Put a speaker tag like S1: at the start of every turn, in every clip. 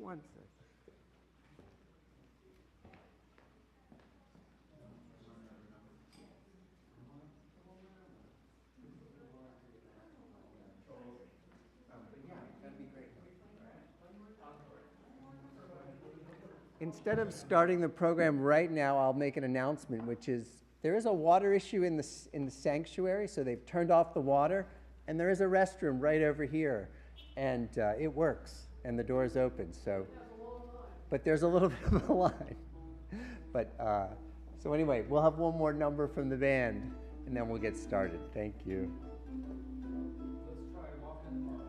S1: One sec. Instead of starting the program right now, I'll make an announcement, which is there is a water issue in the sanctuary, so they've turned off the water, and there is a restroom right over here, and it works, and the door is open. So, but there's a little bit of a line. But so anyway, we'll have one more number from the band, and then we'll get started. Thank you.
S2: Let's try Walking in the Park.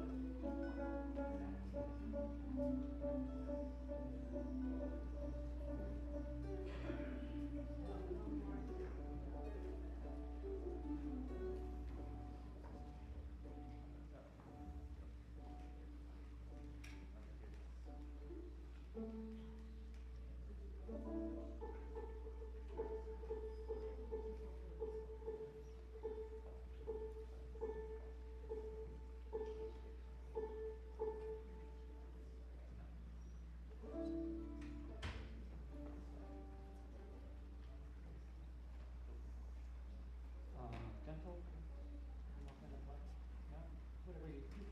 S2: Gentle. Walking in the Park. Yeah. Whatever you choose.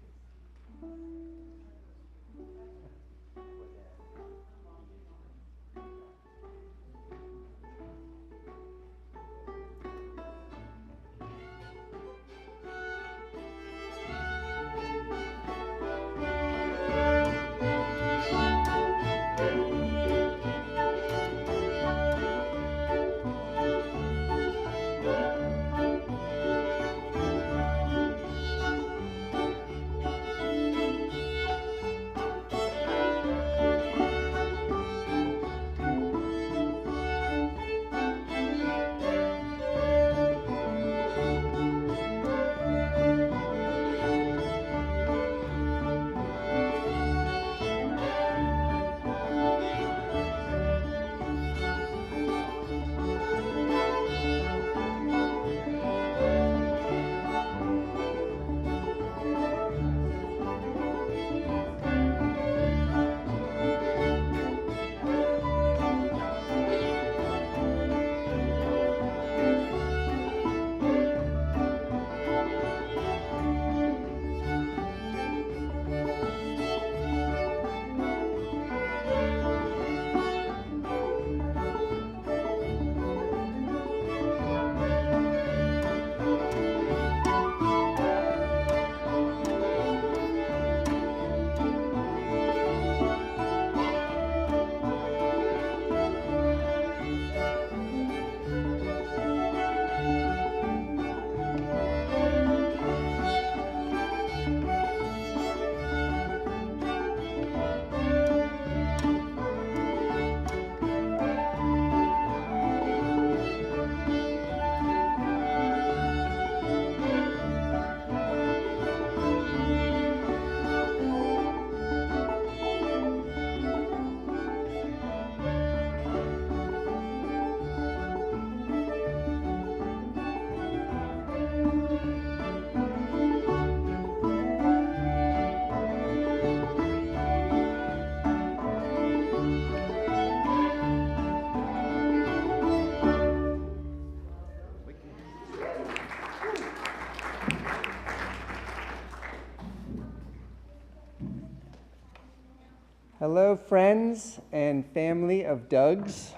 S1: Hello, friends and family of Doug's.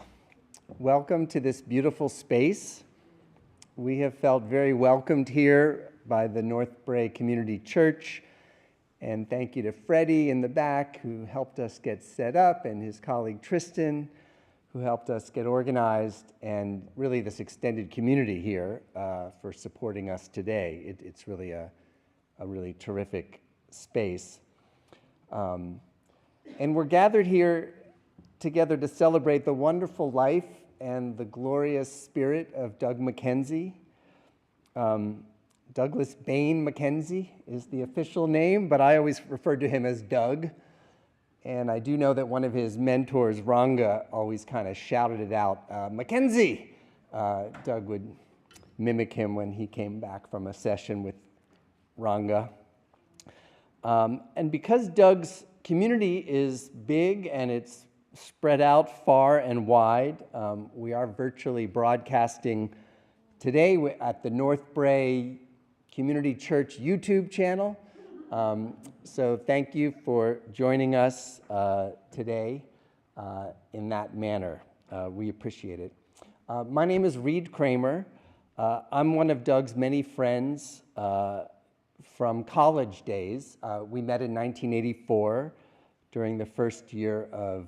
S1: Welcome to this beautiful space. We have felt very welcomed here by the North Bray Community Church. And thank you to Freddie in the back who helped us get set up, and his colleague Tristan who helped us get organized, and really this extended community here for supporting us today. It's really a really terrific space. And we're gathered here together to celebrate the wonderful life and the glorious spirit of Doug MacKenzie. Douglas Bain MacKenzie is the official name, but I always referred to him as Doug. And I do know that one of his mentors, Ranga, always kind of shouted it out, MacKenzie! Doug would mimic him when he came back from a session with Ranga. And because Doug's community is big and it's spread out far and wide. We are virtually broadcasting today at the North Bray Community Church YouTube channel. So thank you for joining us today in that manner. We appreciate it. My name is Reed Kramer. I'm one of Doug's many friends from college days. We met in 1984 during the first year of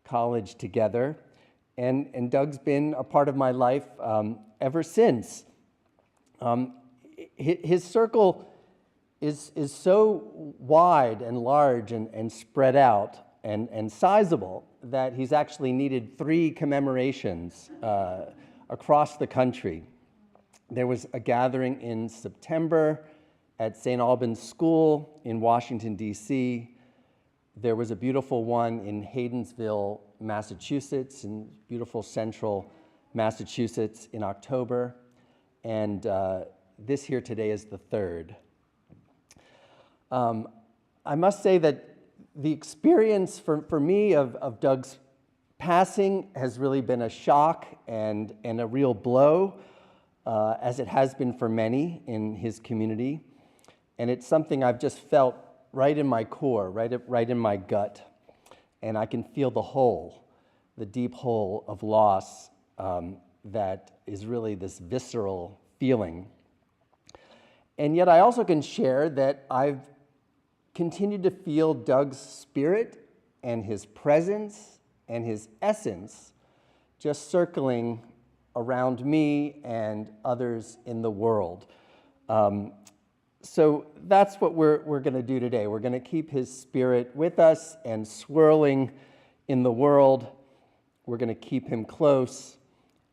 S1: college together. And Doug's been a part of my life ever since. His circle is so wide and large and spread out and sizable that he's actually needed 3 commemorations across the country. There was a gathering in September at St. Albans School in Washington, D.C. There was a beautiful one in Haydensville, Massachusetts, in beautiful central Massachusetts in October. And this here today is the 3rd. I must say that the experience for me of Doug's passing has really been a shock and a real blow, as it has been for many in his community. And it's something I've just felt right in my core, right in my gut. And I can feel the deep hole of loss that is really this visceral feeling. And yet I also can share that I've continued to feel Doug's spirit and his presence and his essence just circling around me and others in the world. So that's what we're going to do today. We're going to keep his spirit with us and swirling in the world. We're going to keep him close,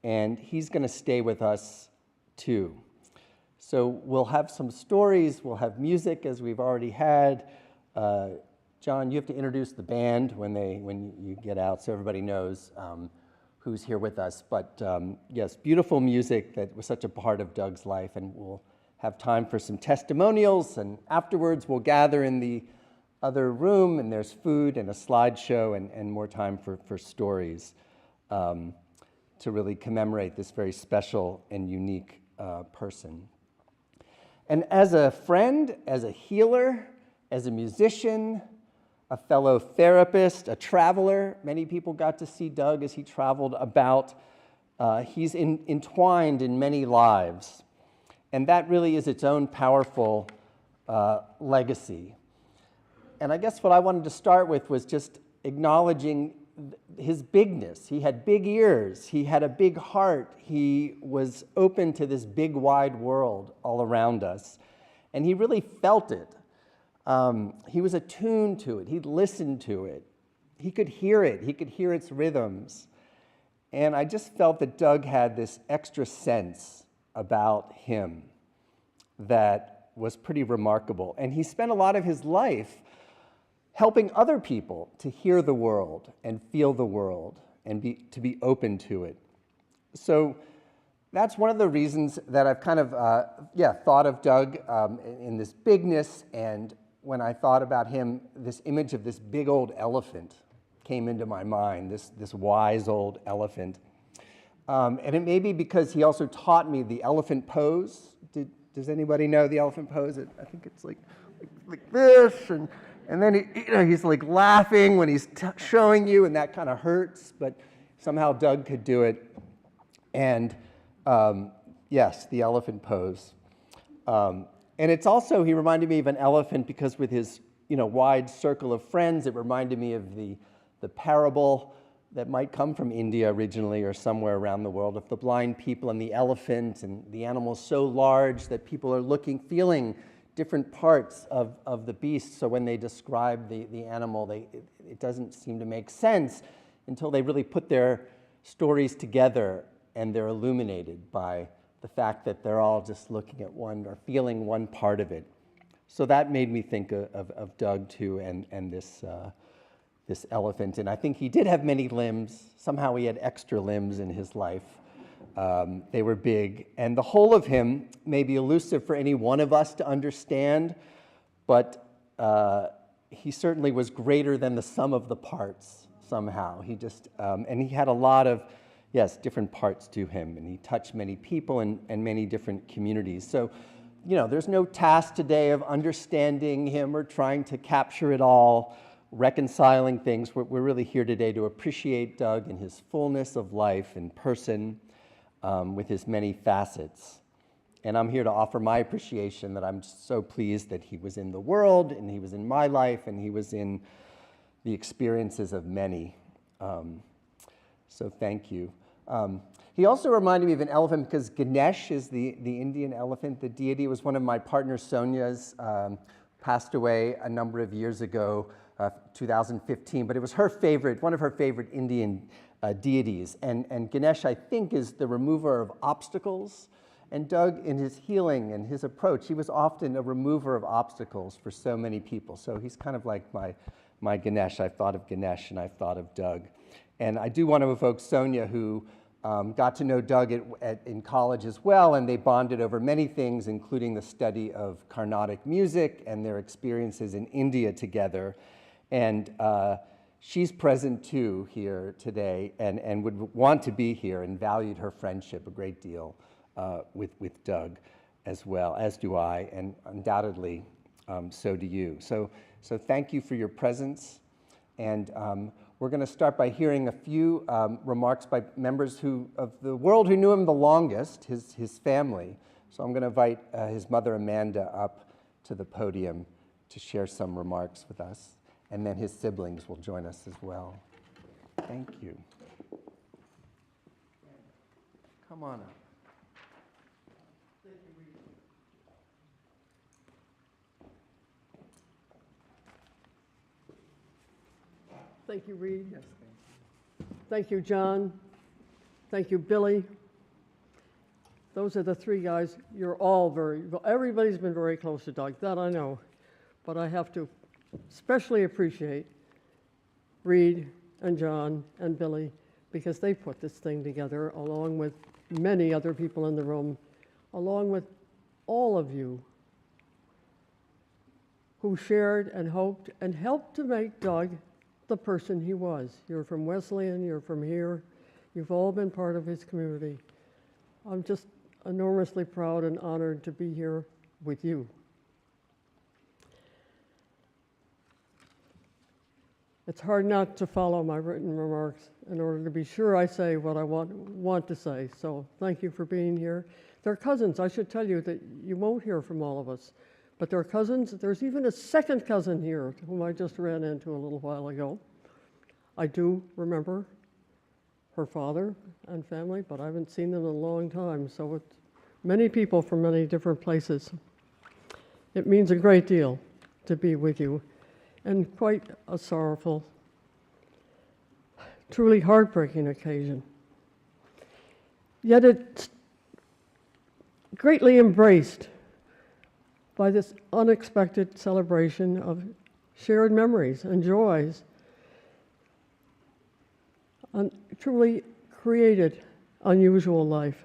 S1: and he's going to stay with us too. So we'll have some stories, we'll have music as we've already had. John, you have to introduce the band when you get out so everybody knows who's here with us. But yes, beautiful music that was such a part of Doug's life, and we'll have time for some testimonials, and afterwards we'll gather in the other room, and there's food and a slideshow and more time for stories to really commemorate this very special and unique person. And as a friend, as a healer, as a musician, a fellow therapist, a traveler, many people got to see Doug as he traveled about. He's entwined in many lives. And that really is its own powerful legacy. And I guess what I wanted to start with was just acknowledging his bigness. He had big ears. He had a big heart. He was open to this big, wide world all around us. And he really felt it. He was attuned to it. He listened to it. He could hear it. He could hear its rhythms. And I just felt that Doug had this extra sense about him that was pretty remarkable. And he spent a lot of his life helping other people to hear the world and feel the world and to be open to it. So that's one of the reasons that I've kind of thought of Doug in this bigness. And when I thought about him, this image of this big old elephant came into my mind, this wise old elephant. And it may be because he also taught me the elephant pose. Does anybody know the elephant pose? I think it's like this, and then he's like laughing when he's showing you, and that kind of hurts, but somehow Doug could do it. And yes, the elephant pose. And it's also, he reminded me of an elephant because with his wide circle of friends, it reminded me of the parable that might come from India originally or somewhere around the world of the blind people and the elephant, and the animal's so large that people are feeling different parts of the beast. So when they describe the animal, it doesn't seem to make sense until they really put their stories together and they're illuminated by the fact that they're all just looking at one or feeling one part of it. So that made me think of Doug too, and this elephant. And I think he did have many limbs. Somehow he had extra limbs in his life. They were big. And the whole of him may be elusive for any one of us to understand, but he certainly was greater than the sum of the parts somehow. He just, and he had a lot of, yes, different parts to him, and he touched many people and many different communities. So, you know, there's no task today of understanding him or trying to capture it all, reconciling things. We're really here today to appreciate Doug and his fullness of life in person, with his many facets. And I'm here to offer my appreciation that I'm so pleased that he was in the world, and he was in my life, and he was in the experiences of many. So thank you. He also reminded me of an elephant because Ganesh is the Indian elephant. The deity was one of my partner Sonia's, passed away a number of years ago, 2015, but it was her favorite, one of her favorite Indian deities. And Ganesh, I think, is the remover of obstacles. And Doug, in his healing and his approach, he was often a remover of obstacles for so many people. So he's kind of like my Ganesh. I've thought of Ganesh and I've thought of Doug. And I do want to evoke Sonia, who got to know Doug in college as well, and they bonded over many things, including the study of Carnatic music and their experiences in India together. And she's present too here today and would want to be here and valued her friendship a great deal with Doug as well, as do I, and undoubtedly so do you. So thank you for your presence. And we're going to start by hearing a few remarks by members of the world who knew him the longest, his family. So I'm going to invite his mother, Amanda, up to the podium to share some remarks with us. And then his siblings will join us as well. Thank you. Come on up.
S3: Thank you, Reed.
S1: Yes,
S3: Thank you, John. Thank you, Billy. Those are the three guys. You're all everybody's been very close to Doug, that I know. But I have to especially appreciate Reed and John and Billy because they put this thing together along with many other people in the room, along with all of you who shared and hoped and helped to make Doug the person he was. You're from Wesleyan, you're from here, you've all been part of his community. I'm just enormously proud and honored to be here with you. It's hard not to follow my written remarks in order to be sure I say what I want to say, so thank you for being here. They're cousins. I should tell you that you won't hear from all of us. But they're cousins. There's even a second cousin here whom I just ran into a little while ago. I do remember her father and family, but I haven't seen them in a long time. So it's many people from many different places. It means a great deal to be with you, and quite a sorrowful, truly heartbreaking occasion. Yet it's greatly embraced by this unexpected celebration of shared memories and joys, a truly created, unusual life.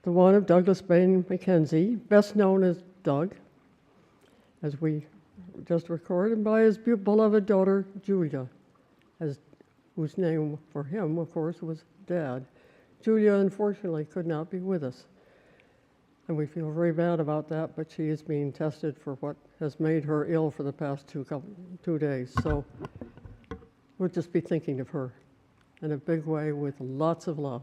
S3: The one of Douglas Bain MacKenzie, best known as Doug, as we just recorded, and by his beloved daughter, Julia, whose name for him, of course, was Dad. Julia, unfortunately, could not be with us. And we feel very bad about that, but she is being tested for what has made her ill for the past 2 days. So we'll just be thinking of her in a big way with lots of love.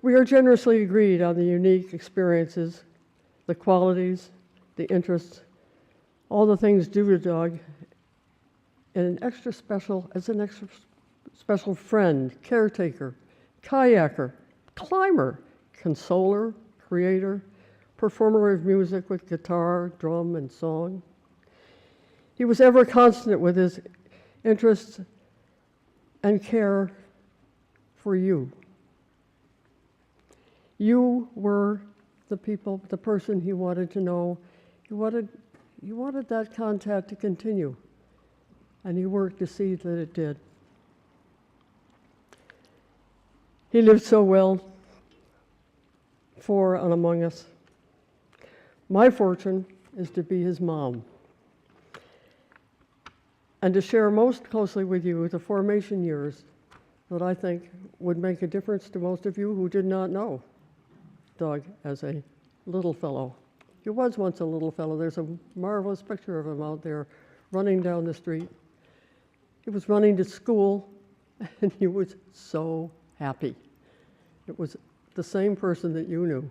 S3: We are generously agreed on the unique experiences, the qualities, the interests, all the things due to Doug, and an extra special friend, caretaker, kayaker, climber, consoler, creator, performer of music with guitar, drum, and song. He was ever constant with his interests and care for you. You were the person he wanted to know. He wanted that contact to continue, and he worked to see that it did. He lived so well for and among us. My fortune is to be his mom and to share most closely with you the formation years that I think would make a difference to most of you who did not know Doug as a little fellow. He was once a little fellow. There's a marvelous picture of him out there running down the street. He was running to school, and he was so happy. It was the same person that you knew.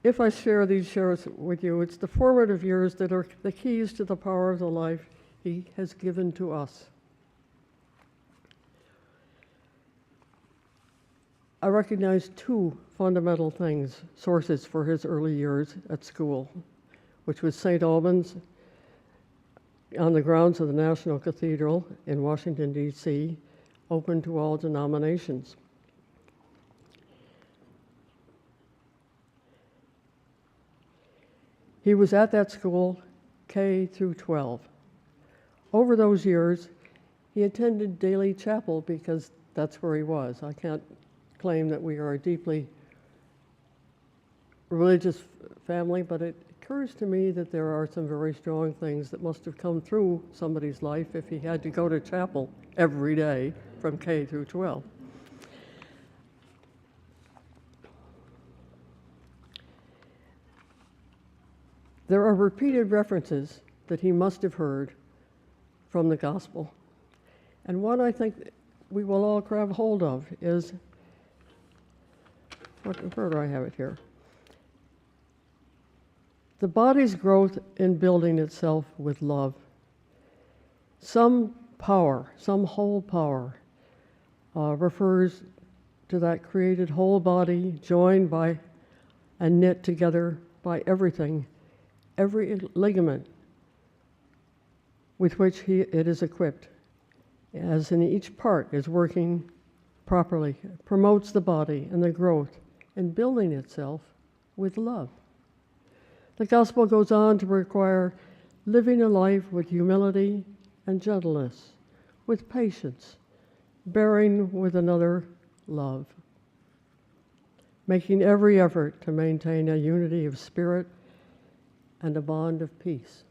S3: If I share these shares with you, it's the formative years that are the keys to the power of the life he has given to us. I recognize two fundamental things, sources for his early years at school, which was St. Albans on the grounds of the National Cathedral in Washington, D.C., open to all denominations. He was at that school K through 12. Over those years, he attended daily chapel because that's where he was. I can't claim that we are a deeply religious family, but it occurs to me that there are some very strong things that must have come through somebody's life if he had to go to chapel every day from K through 12. There are repeated references that he must have heard from the gospel. And one I think we will all grab hold of is, where do I have it here? The body's growth in building itself with love. Some power, some whole power, refers to that created whole body joined by and knit together by everything, every ligament with which it is equipped, as in each part is working properly, promotes the body and the growth in building itself with love. The gospel goes on to require living a life with humility and gentleness, with patience, bearing with another love, making every effort to maintain a unity of spirit and a bond of peace.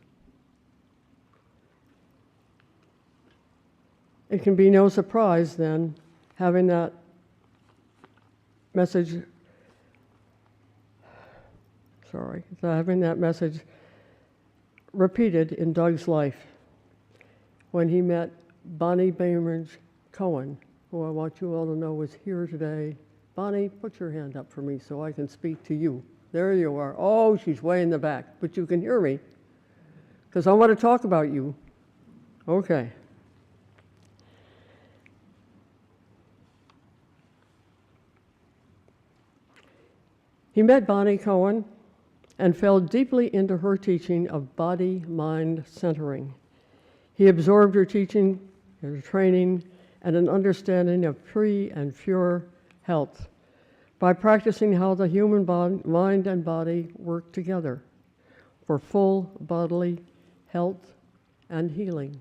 S3: It can be no surprise then, having that message repeated in Doug's life when he met Bonnie Bainbridge Cohen, who I want you all to know is here today. Bonnie, put your hand up for me so I can speak to you. There you are. Oh, she's way in the back, but you can hear me because I want to talk about you. Okay. He met Bonnie Cohen and fell deeply into her teaching of body-mind centering. He absorbed her teaching, her training, and an understanding of free and pure health by practicing how the human mind and body work together for full bodily health and healing.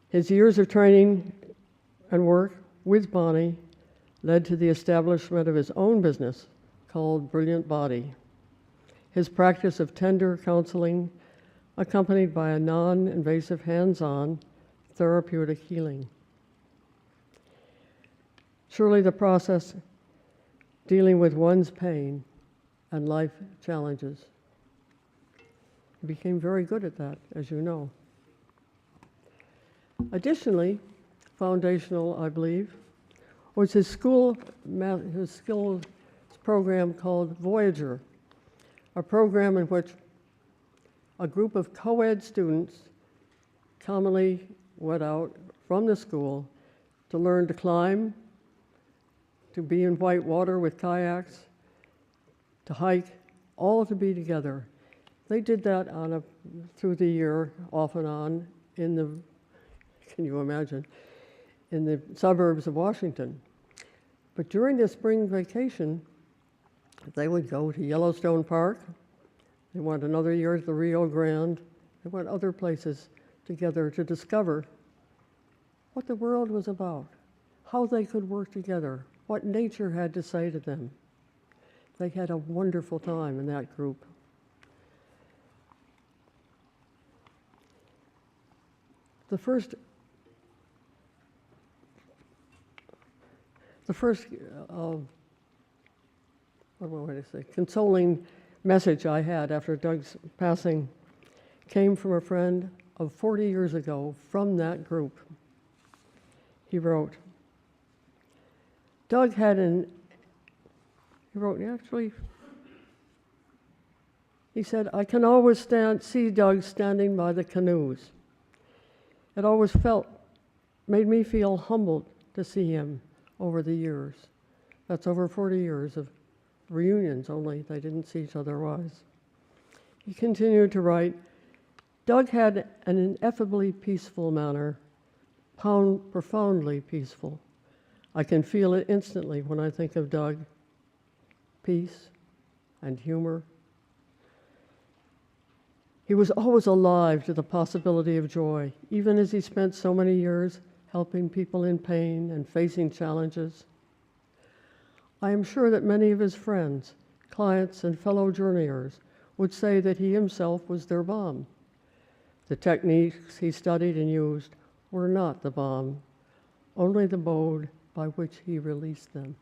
S3: His years of training and work with Bonnie led to the establishment of his own business called Brilliant Body. His practice of tender counseling accompanied by a non-invasive hands-on therapeutic healing. Surely the process dealing with one's pain and life challenges. He became very good at that, as you know. Additionally, foundational, I believe, was his skills program called Voyager, a program in which a group of co-ed students commonly went out from the school to learn to climb, to be in white water with kayaks, to hike, all to be together. They did that through the year, off and on, can you imagine, in the suburbs of Washington. But during the spring vacation, they would go to Yellowstone Park. They went another year to the Rio Grande. They went other places together to discover what the world was about, how they could work together, what nature had to say to them. They had a wonderful time in that group. The first consoling message I had after Doug's passing came from a friend of 40 years ago from that group. He wrote, he said, I can always see Doug standing by the canoes. It always made me feel humbled to see him over the years. That's over 40 years of reunions, only they didn't see each other otherwise. He continued to write, Doug had an ineffably peaceful manner, profoundly peaceful. I can feel it instantly when I think of Doug. Peace and humor. He was always alive to the possibility of joy, even as he spent so many years helping people in pain and facing challenges. I am sure that many of his friends, clients, and fellow journeyers would say that he himself was their balm. The techniques he studied and used were not the balm, only the mode by which he released them.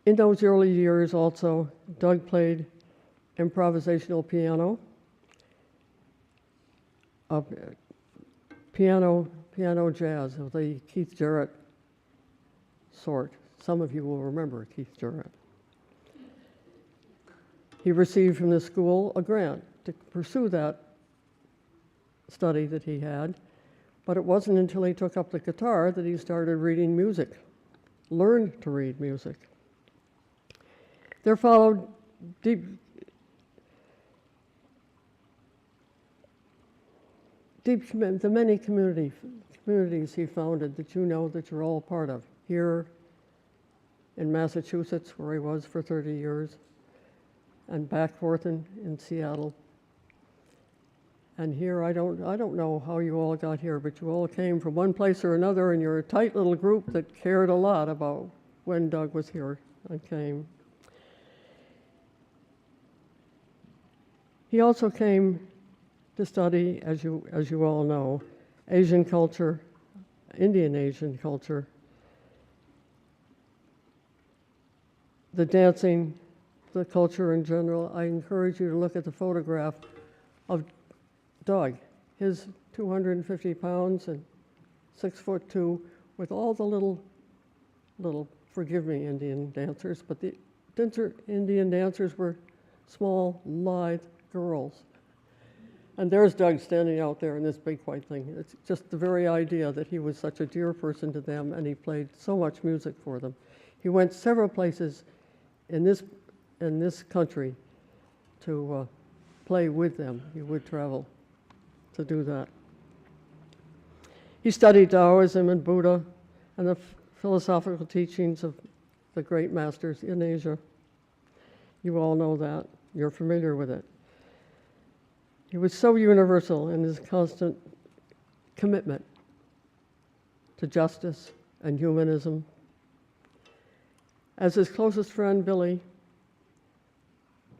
S3: In those early years also, Doug played improvisational piano, piano jazz of the Keith Jarrett sort. Some of you will remember Keith Jarrett. He received from the school a grant to pursue that study that he had, but it wasn't until he took up the guitar that he started reading music, learned to read music. There followed the many communities he founded that you know that you're all part of. Here in Massachusetts, where he was for 30 years, and back forth in Seattle. And here, I don't know how you all got here, but you all came from one place or another, and you're a tight little group that cared a lot about when Doug was here and came. He also came to study, as you all know, Asian culture, Indian Asian culture, the dancing, the culture in general. I encourage you to look at the photograph of Doug, his 250 pounds and 6'2", with all the little, forgive me, Indian dancers, but the Indian dancers were small, lithe girls. And there's Doug standing out there in this big white thing. It's just the very idea that he was such a dear person to them, and he played so much music for them. He went several places in this country to play with them. He would travel to do that. He studied Taoism and Buddha and the philosophical teachings of the great masters in Asia. You all know that. You're familiar with it. He was so universal in his constant commitment to justice and humanism. As his closest friend, Billy,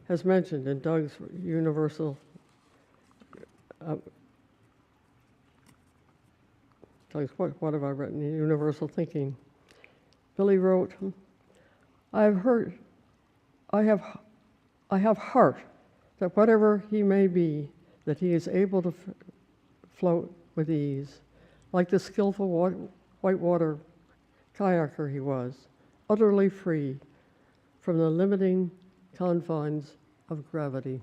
S3: has mentioned in Doug's universal, what have I written? Universal thinking. Billy wrote, I have heart that whatever he may be, that he is able to float with ease, like the skillful whitewater kayaker he was, utterly free from the limiting confines of gravity.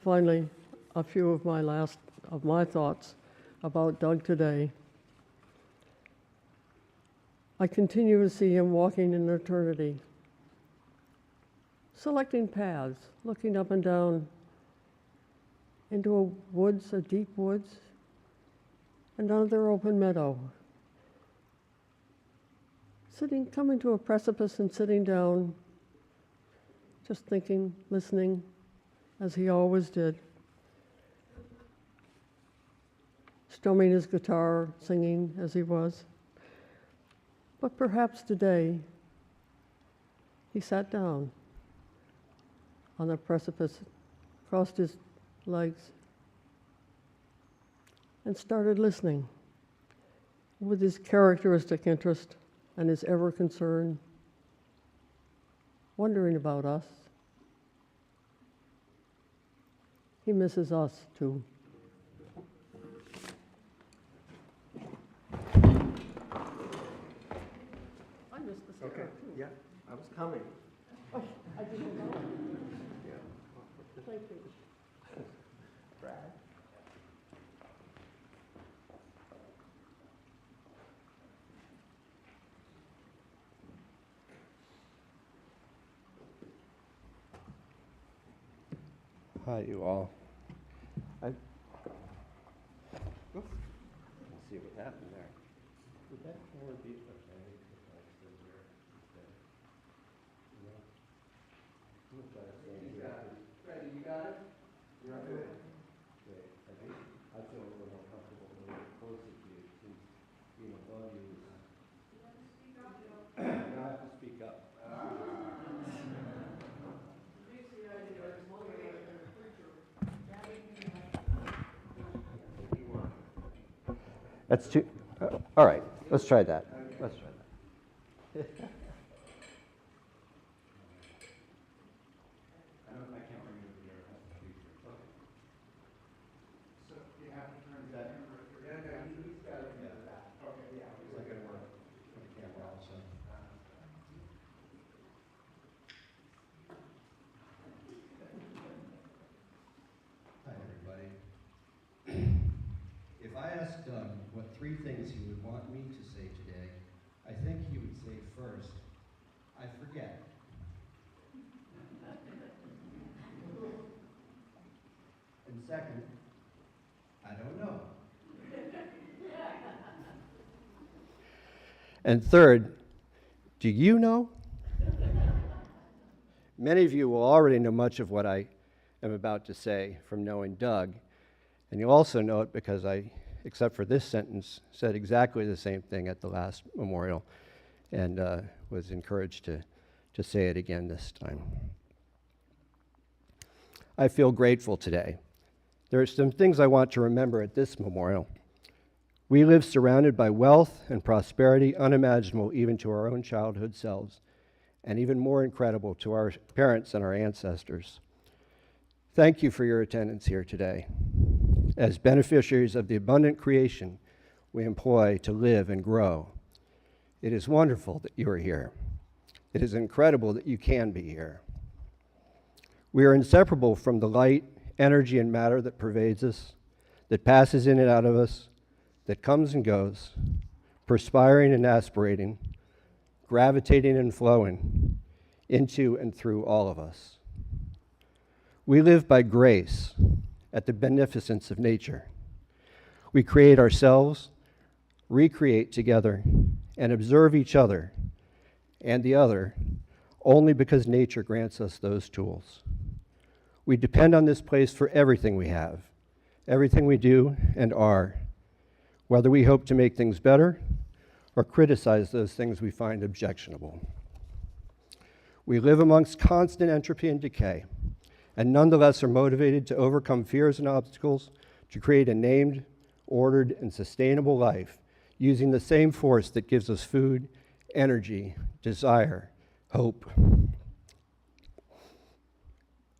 S3: Finally, a few of my thoughts about Doug today. I continue to see him walking in eternity, selecting paths, looking up and down into a deep woods, another open meadow, coming to a precipice and sitting down just thinking, listening, as he always did. Strumming his guitar, singing as he was. But perhaps today, he sat down on the precipice, crossed his legs, and started listening with his characteristic interest and his ever concern, wondering about us. He misses us too. I missed the
S1: Okay,
S3: start too.
S1: yeah, I was coming.
S3: Oh, I didn't know.
S1: Yeah.
S3: Thank you.
S1: Brad? Hi, you all. Let's see what happened there. Would that camera be okay if I stood here instead? No? I'm gonna try to stand here. Freddie, you got it? You're up there? Okay, I think I feel a little more comfortable a little bit closer to you since being above you is. You have to speak up, Joe. I have to speak up. That's too, all right, let's try that. Let's try that.
S2: So you have to turn that.
S4: Hi, everybody. If I asked Doug what 3 things he would want me to say today, I think he would say first, I forget. And second, I don't know.
S1: And third, do you know? Many of you will already know much of what I am about to say from knowing Doug, and you'll also know it because I, except for this sentence, said exactly the same thing at the last memorial and was encouraged to say it again this time. I feel grateful today. There are some things I want to remember at this memorial. We live surrounded by wealth and prosperity unimaginable even to our own childhood selves, and even more incredible to our parents and our ancestors. Thank you for your attendance here today. As beneficiaries of the abundant creation we employ to live and grow, it is wonderful that you are here. It is incredible that you can be here. We are inseparable from the light, energy, and matter that pervades us, that passes in and out of us, that comes and goes, perspiring and aspirating, gravitating and flowing into and through all of us. We live by grace at the beneficence of nature. We create ourselves, recreate together, and observe each other and the other only because nature grants us those tools. We depend on this place for everything we have, everything we do and are, whether we hope to make things better or criticize those things we find objectionable. We live amongst constant entropy and decay, and nonetheless are motivated to overcome fears and obstacles to create a named, ordered, and sustainable life using the same force that gives us food, energy, desire, hope,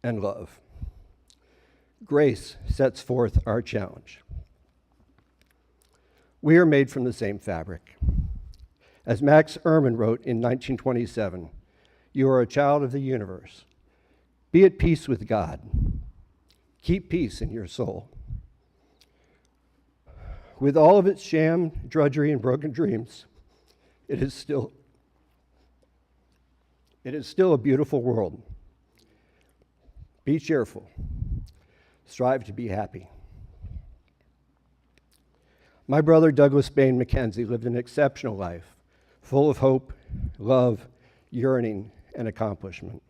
S1: and love. Grace sets forth our challenge. We are made from the same fabric. As Max Ehrmann wrote in 1927, you are a child of the universe. Be at peace with God. Keep peace in your soul. With all of its sham, drudgery, and broken dreams, it is still a beautiful world. Be cheerful. Strive to be happy. My brother Douglas Bain MacKenzie lived an exceptional life, full of hope, love, yearning, and accomplishment.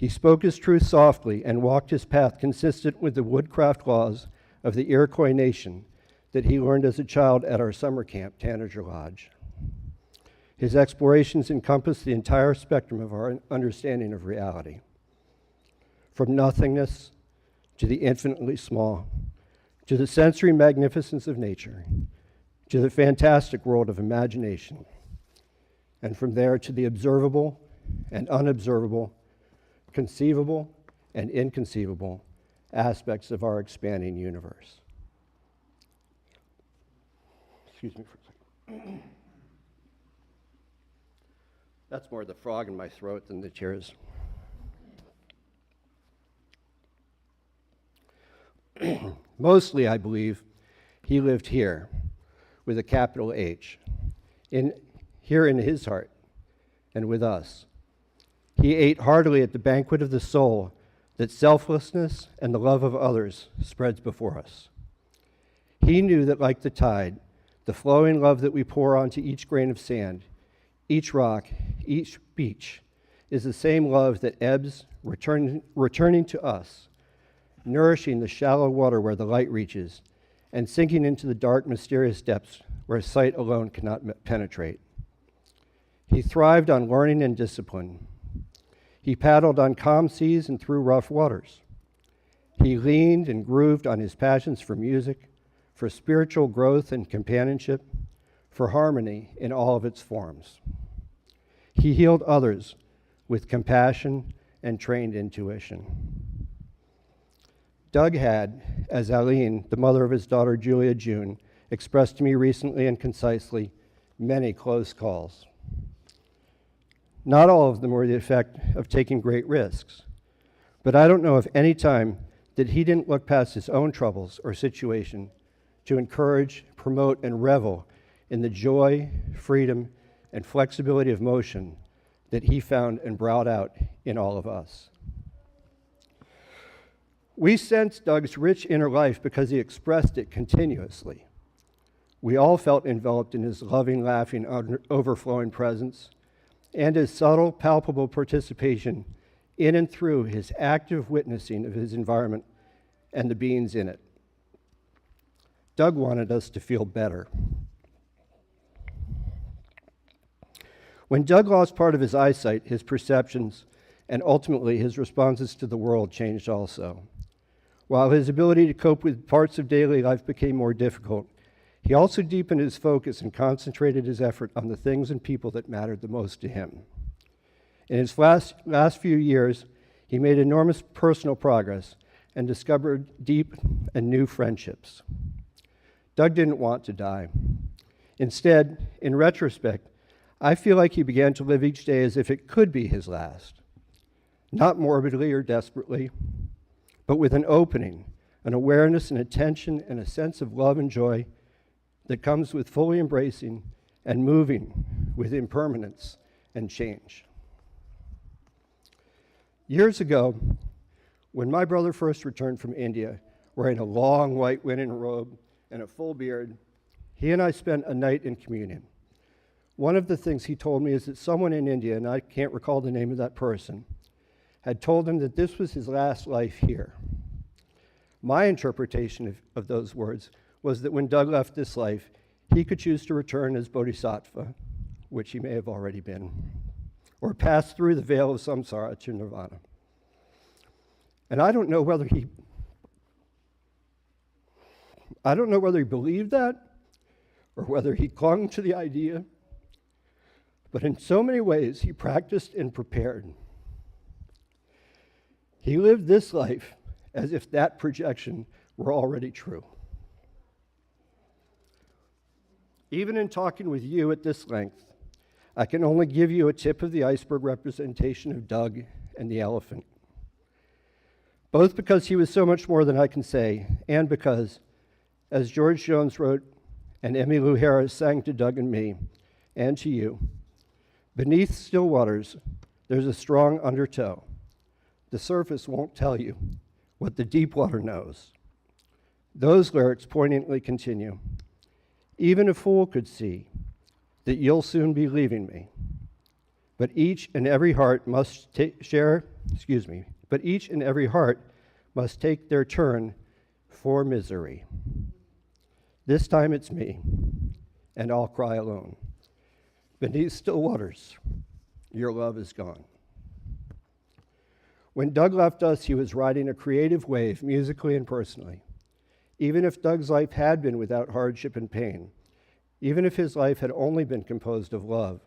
S4: He spoke his truth softly and walked his path consistent with the woodcraft laws of the Iroquois nation that he learned as a child at our summer camp, Tanager Lodge. His explorations encompassed the entire spectrum of our understanding of reality, from nothingness to the infinitely small, to the sensory magnificence of nature, to the fantastic world of imagination, and from there to the observable and unobservable, conceivable and inconceivable aspects of our expanding universe. Excuse me for a second. That's more the frog in my throat than the tears. Mostly, I believe, he lived here with a capital H, here in his heart and with us. He ate heartily at the banquet of the soul that selflessness and the love of others spreads before us. He knew that, like the tide, the flowing love that we pour onto each grain of sand, each rock, each beach, is the same love that ebbs, returning to us, nourishing the shallow water where the light reaches, and sinking into the dark, mysterious depths where sight alone cannot penetrate. He thrived on learning and discipline. He paddled on calm seas and through rough waters. He leaned and grooved on his passions for music, for spiritual growth and companionship, for harmony in all of its forms. He healed others with compassion and trained intuition. Doug had, as Aline, the mother of his daughter Julia June, expressed to me recently and concisely, many close calls. Not all of them were the effect of taking great risks, but I don't know of any time that he didn't look past his own troubles or situation to encourage, promote, and revel in the joy, freedom, and flexibility of motion that he found and brought out in all of us. We sensed Doug's rich inner life because he expressed it continuously. We all felt enveloped in his loving, laughing, overflowing presence, and his subtle, palpable participation in and through his active witnessing of his environment and the beings in it. Doug wanted us to feel better. When Doug lost part of his eyesight, his perceptions, and ultimately his responses to the world changed also. While his ability to cope with parts of daily life became more difficult, he also deepened his focus and concentrated his effort on the things and people that mattered the most to him. In his last few years, he made enormous personal progress and discovered deep and new friendships. Doug didn't want to die. Instead, in retrospect, I feel like he began to live each day as if it could be his last. Not morbidly or desperately, but with an opening, an awareness, an attention, and a sense of love and joy that comes with fully embracing and moving with impermanence and change. Years ago, when my brother first returned from India, wearing a long white linen robe and a full beard, he and I spent a night in communion. One of the things he told me is that someone in India, and I can't recall the name of that person, had told him that this was his last life here. My interpretation of those words was that when Doug left this life, he could choose to return as bodhisattva, which he may have already been, or pass through the veil of samsara to nirvana. And I don't know whether he believed that or whether he clung to the idea, but in so many ways he practiced and prepared. He lived this life as if that projection were already true. Even in talking with you at this length, I can only give you a tip of the iceberg representation of Doug and the elephant. Both because he was so much more than I can say, and because, as George Jones wrote, and Emmylou Harris sang to Doug and me, and to you, beneath still waters, there's a strong undertow. The surface won't tell you what the deep water knows. Those lyrics poignantly continue. Even a fool could see that you'll soon be leaving me, but each and every heart must share but each and every heart must take their turn for misery. This time it's me, and I'll cry alone. Beneath still waters, your love is gone. When Doug left us, he was riding a creative wave, musically and personally. Even if Doug's life had been without hardship and pain, even if his life had only been composed of love,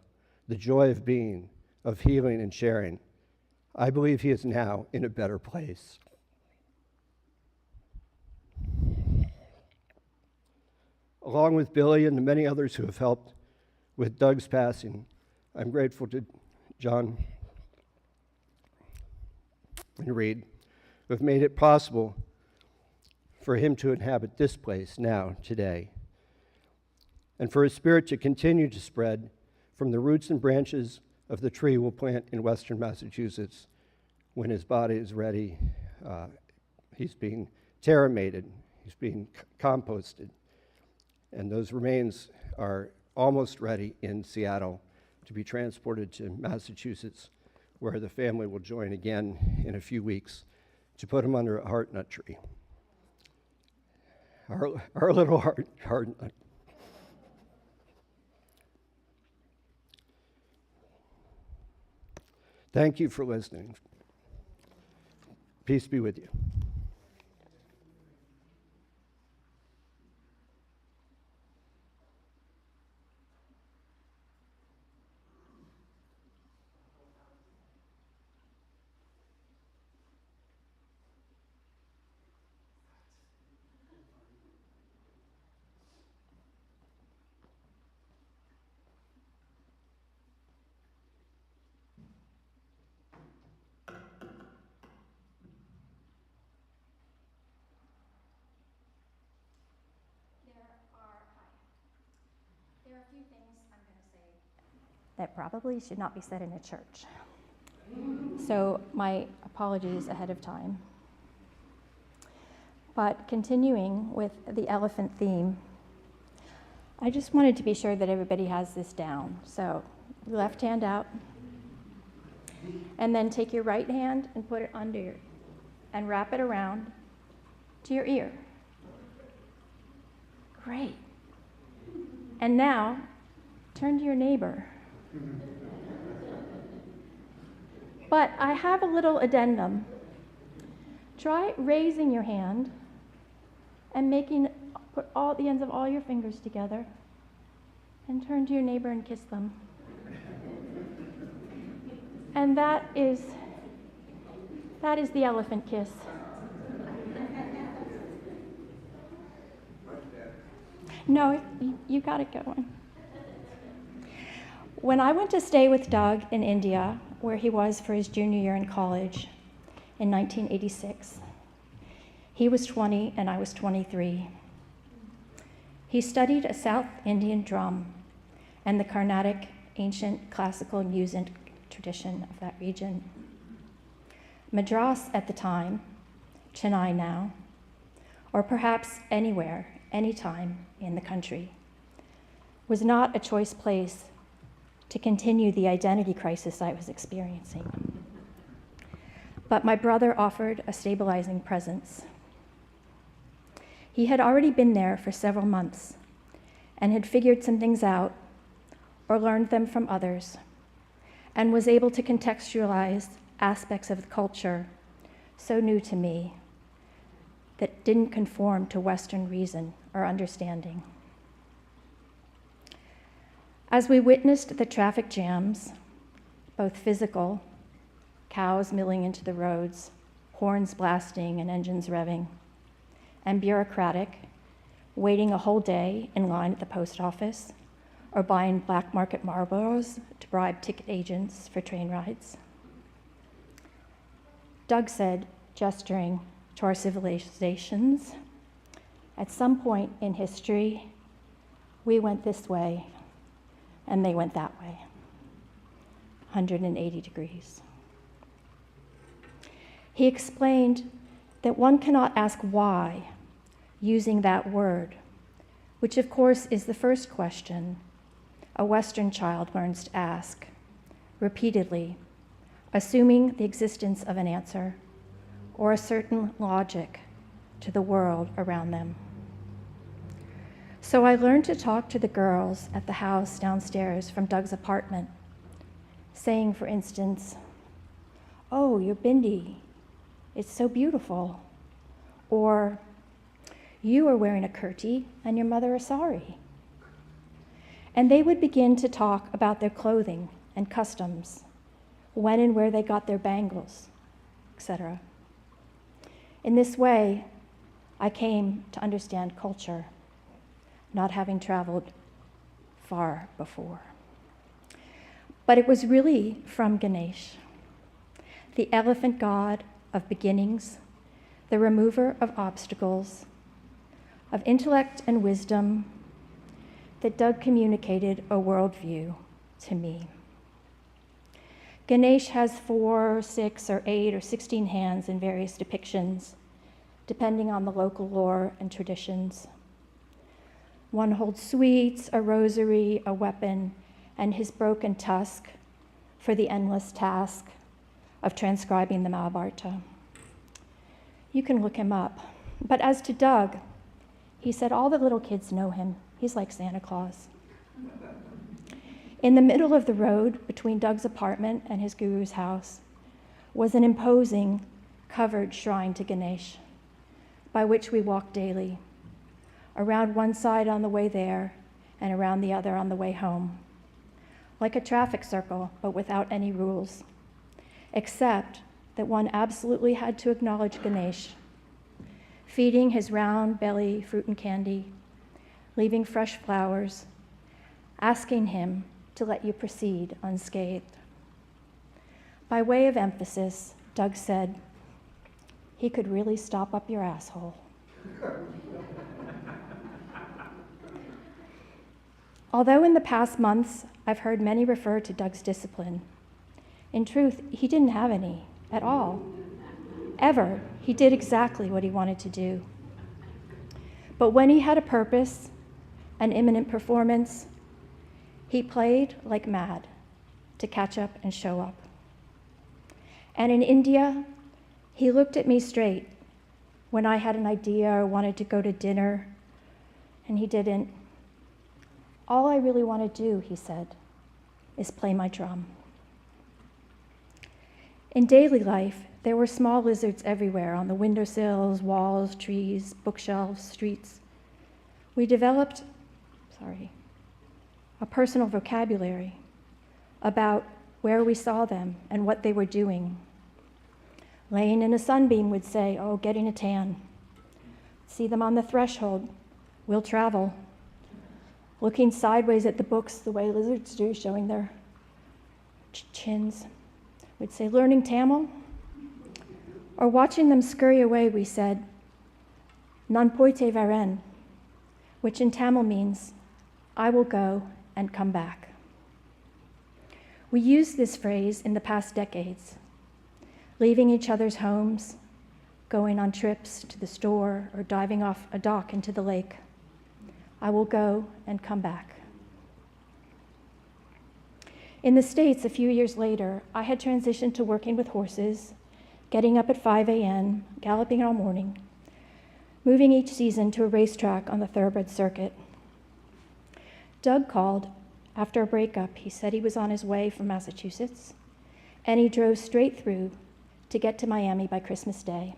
S4: the joy of being, of healing and sharing, I believe he is now in a better place. Along with Billy and the many others who have helped with Doug's passing, I'm grateful to John and Reed, who have made it possible for him to inhabit this place now, today, and for his spirit to continue to spread from the roots and branches of the tree we'll plant in western Massachusetts when his body is ready. He's being terramated, he's being composted, and those remains are almost ready in Seattle to be transported to Massachusetts, where the family will join again in a few weeks to put him under a heart nut tree. Our little heart nut. Thank you for listening. Peace be with you.
S5: There are a few things I'm going to say that probably should not be said in a church. So my apologies ahead of time. But continuing with the elephant theme, I just wanted to be sure that everybody has this down. So left hand out, and then take your right hand and put it under and wrap it around to your ear. Great. And now, turn to your neighbor. But I have a little addendum. Try raising your hand and put all the ends of all your fingers together and turn to your neighbor and kiss them. And that is the elephant kiss. No, you got it going. When I went to stay with Doug in India, where he was for his junior year in college in 1986, he was 20 and I was 23. He studied a South Indian drum and the Carnatic ancient classical music tradition of that region. Madras at the time, Chennai now, or perhaps anywhere, anytime in the country, was not a choice place to continue the identity crisis I was experiencing. But my brother offered a stabilizing presence. He had already been there for several months and had figured some things out or learned them from others, and was able to contextualize aspects of the culture so new to me that didn't conform to Western reason or understanding. As we witnessed the traffic jams, both physical, cows milling into the roads, horns blasting and engines revving, and bureaucratic, waiting a whole day in line at the post office or buying black market Marlboros to bribe ticket agents for train rides, Doug said, gesturing to our civilizations, at some point in history, we went this way and they went that way, 180 degrees. He explained that one cannot ask why using that word, which of course is the first question a Western child learns to ask repeatedly assuming the existence of an answer or a certain logic to the world around them. So I learned to talk to the girls at the house downstairs from Doug's apartment, saying, for instance, "Oh, your bindi, it's so beautiful," or "You are wearing a kurti and your mother a sari." And they would begin to talk about their clothing and customs, when and where they got their bangles, etc. In this way, I came to understand culture, not having traveled far before. But it was really from Ganesh, the elephant god of beginnings, the remover of obstacles, of intellect and wisdom, that Doug communicated a worldview to me. Ganesh has 4, 6, or 8, or 16 hands in various depictions, depending on the local lore and traditions. One holds sweets, a rosary, a weapon, and his broken tusk for the endless task of transcribing the Mahabharata. You can look him up. But as to Doug, he said all the little kids know him. He's like Santa Claus. In the middle of the road between Doug's apartment and his guru's house was an imposing, covered shrine to Ganesh, by which we walked daily, around one side on the way there and around the other on the way home, like a traffic circle, but without any rules, except that one absolutely had to acknowledge Ganesh, feeding his round belly fruit and candy, leaving fresh flowers, asking him to let you proceed unscathed. By way of emphasis, Doug said, "He could really stop up your asshole." Although in the past months, I've heard many refer to Doug's discipline, in truth, he didn't have any at all. Ever. He did exactly what he wanted to do. But when he had a purpose, an imminent performance, he played like mad to catch up and show up. And in India, he looked at me straight when I had an idea or wanted to go to dinner, and he didn't. "All I really want to do," he said, "is play my drum." In daily life, there were small lizards everywhere, on the windowsills, walls, trees, bookshelves, streets. We developed, a personal vocabulary about where we saw them and what they were doing. Laying in a sunbeam would say, "Oh, getting a tan." See them on the threshold, "We'll travel." Looking sideways at the books the way lizards do, showing their chins, we'd say, "Learning Tamil." Or watching them scurry away, we said, "Nan poite varen," which in Tamil means, "I will go and come back." We used this phrase in the past decades, leaving each other's homes, going on trips to the store, or diving off a dock into the lake. I will go and come back. In the States, a few years later, I had transitioned to working with horses, getting up at 5 a.m., galloping all morning, moving each season to a racetrack on the thoroughbred circuit. Doug called after a breakup. He said he was on his way from Massachusetts, and he drove straight through to get to Miami by Christmas Day.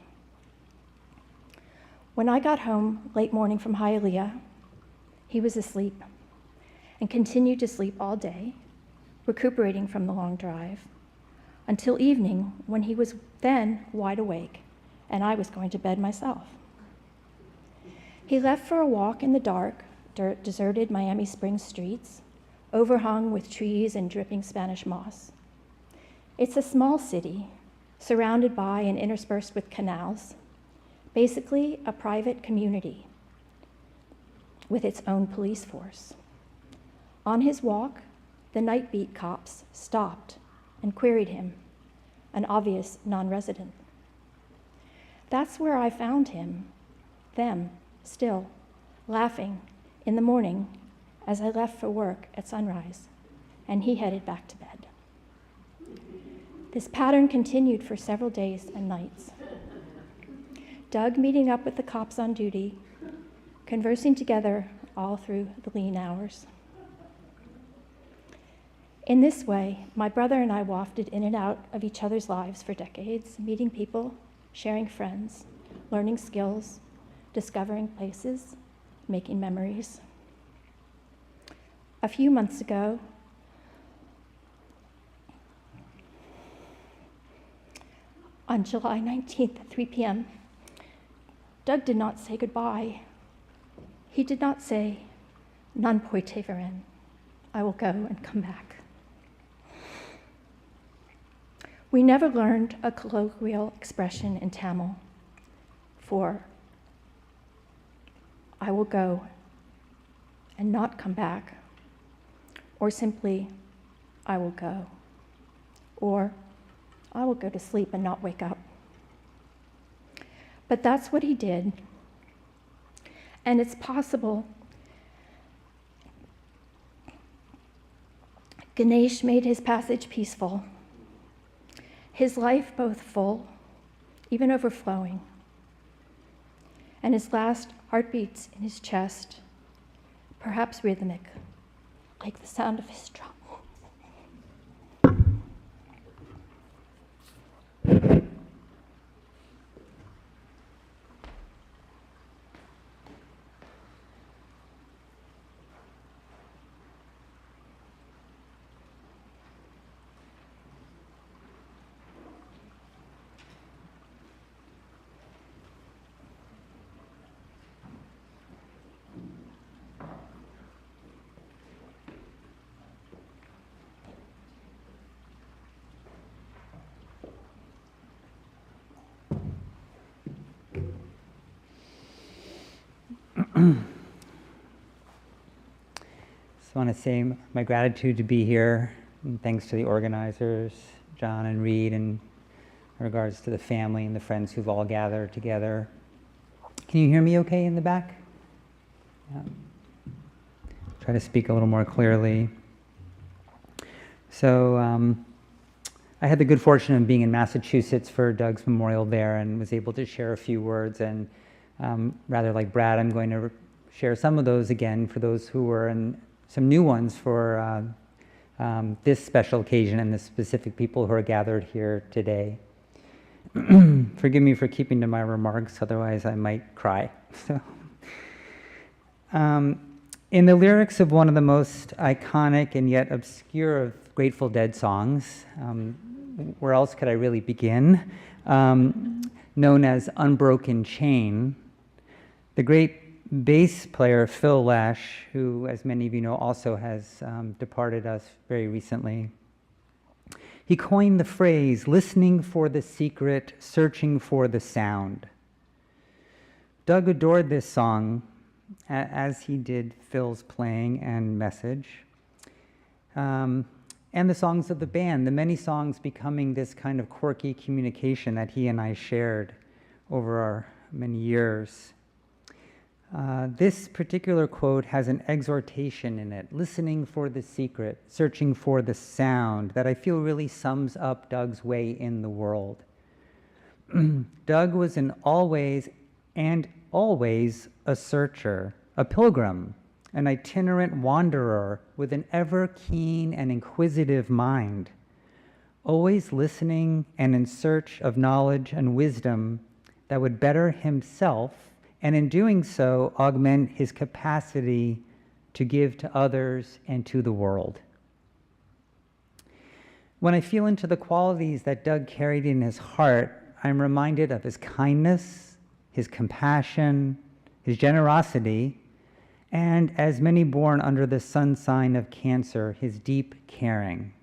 S5: When I got home late morning from Hialeah, he was asleep and continued to sleep all day, recuperating from the long drive, until evening when he was then wide awake and I was going to bed myself. He left for a walk in the dark, deserted Miami Springs streets, overhung with trees and dripping Spanish moss. It's a small city, surrounded by and interspersed with canals, basically a private community with its own police force. On his walk, the night beat cops stopped and queried him, an obvious non-resident. That's where I found him, them, still, laughing in the morning as I left for work at sunrise, and he headed back to bed. This pattern continued for several days and nights. Doug meeting up with the cops on duty, conversing together all through the lean hours. In this way, my brother and I wafted in and out of each other's lives for decades, meeting people, sharing friends, learning skills, discovering places, making memories. A few months ago, on July 19th at 3 p.m., Doug did not say goodbye. He did not say, "Non puoi verren," I will go and come back. We never learned a colloquial expression in Tamil for "I will go and not come back," or simply, "I will go," or "I will go to sleep and not wake up." But that's what he did. And it's possible Ganesh made his passage peaceful, his life both full, even overflowing, and his last heartbeats in his chest, perhaps rhythmic, like the sound of his drum.
S2: Just want to say my gratitude to be here, and thanks to the organizers, John and Reed, and in regards to the family and the friends who've all gathered together. Can you hear me okay in the back? Yeah. Try to speak a little more clearly. So I had the good fortune of being in Massachusetts for Doug's memorial there and was able to share a few words, and rather like Brad, I'm going to share some of those again for those who were, and some new ones for this special occasion and the specific people who are gathered here today. Forgive me for keeping to my remarks, otherwise I might cry. So, in the lyrics of one of the most iconic and yet obscure of Grateful Dead songs, where else could I really begin, known as Unbroken Chain, the great bass player Phil Lesh, who, as many of you know, also has departed us very recently, he coined the phrase, listening for the secret, searching for the sound. Doug adored this song, as he did Phil's playing and message, and the songs of the band, the many songs becoming this kind of quirky communication that he and I shared over our many years. This particular quote has an exhortation in it, listening for the secret, searching for the sound, that I feel really sums up Doug's way in the world. Doug was in all ways and always a searcher, a pilgrim, an itinerant wanderer with an ever keen and inquisitive mind, always listening and in search of knowledge and wisdom that would better himself, and in doing so, augment his capacity to give to others and to the world. When I feel into the qualities that Doug carried in his heart, I'm reminded of his kindness, his compassion, his generosity, and, as many born under the sun sign of Cancer, his deep caring.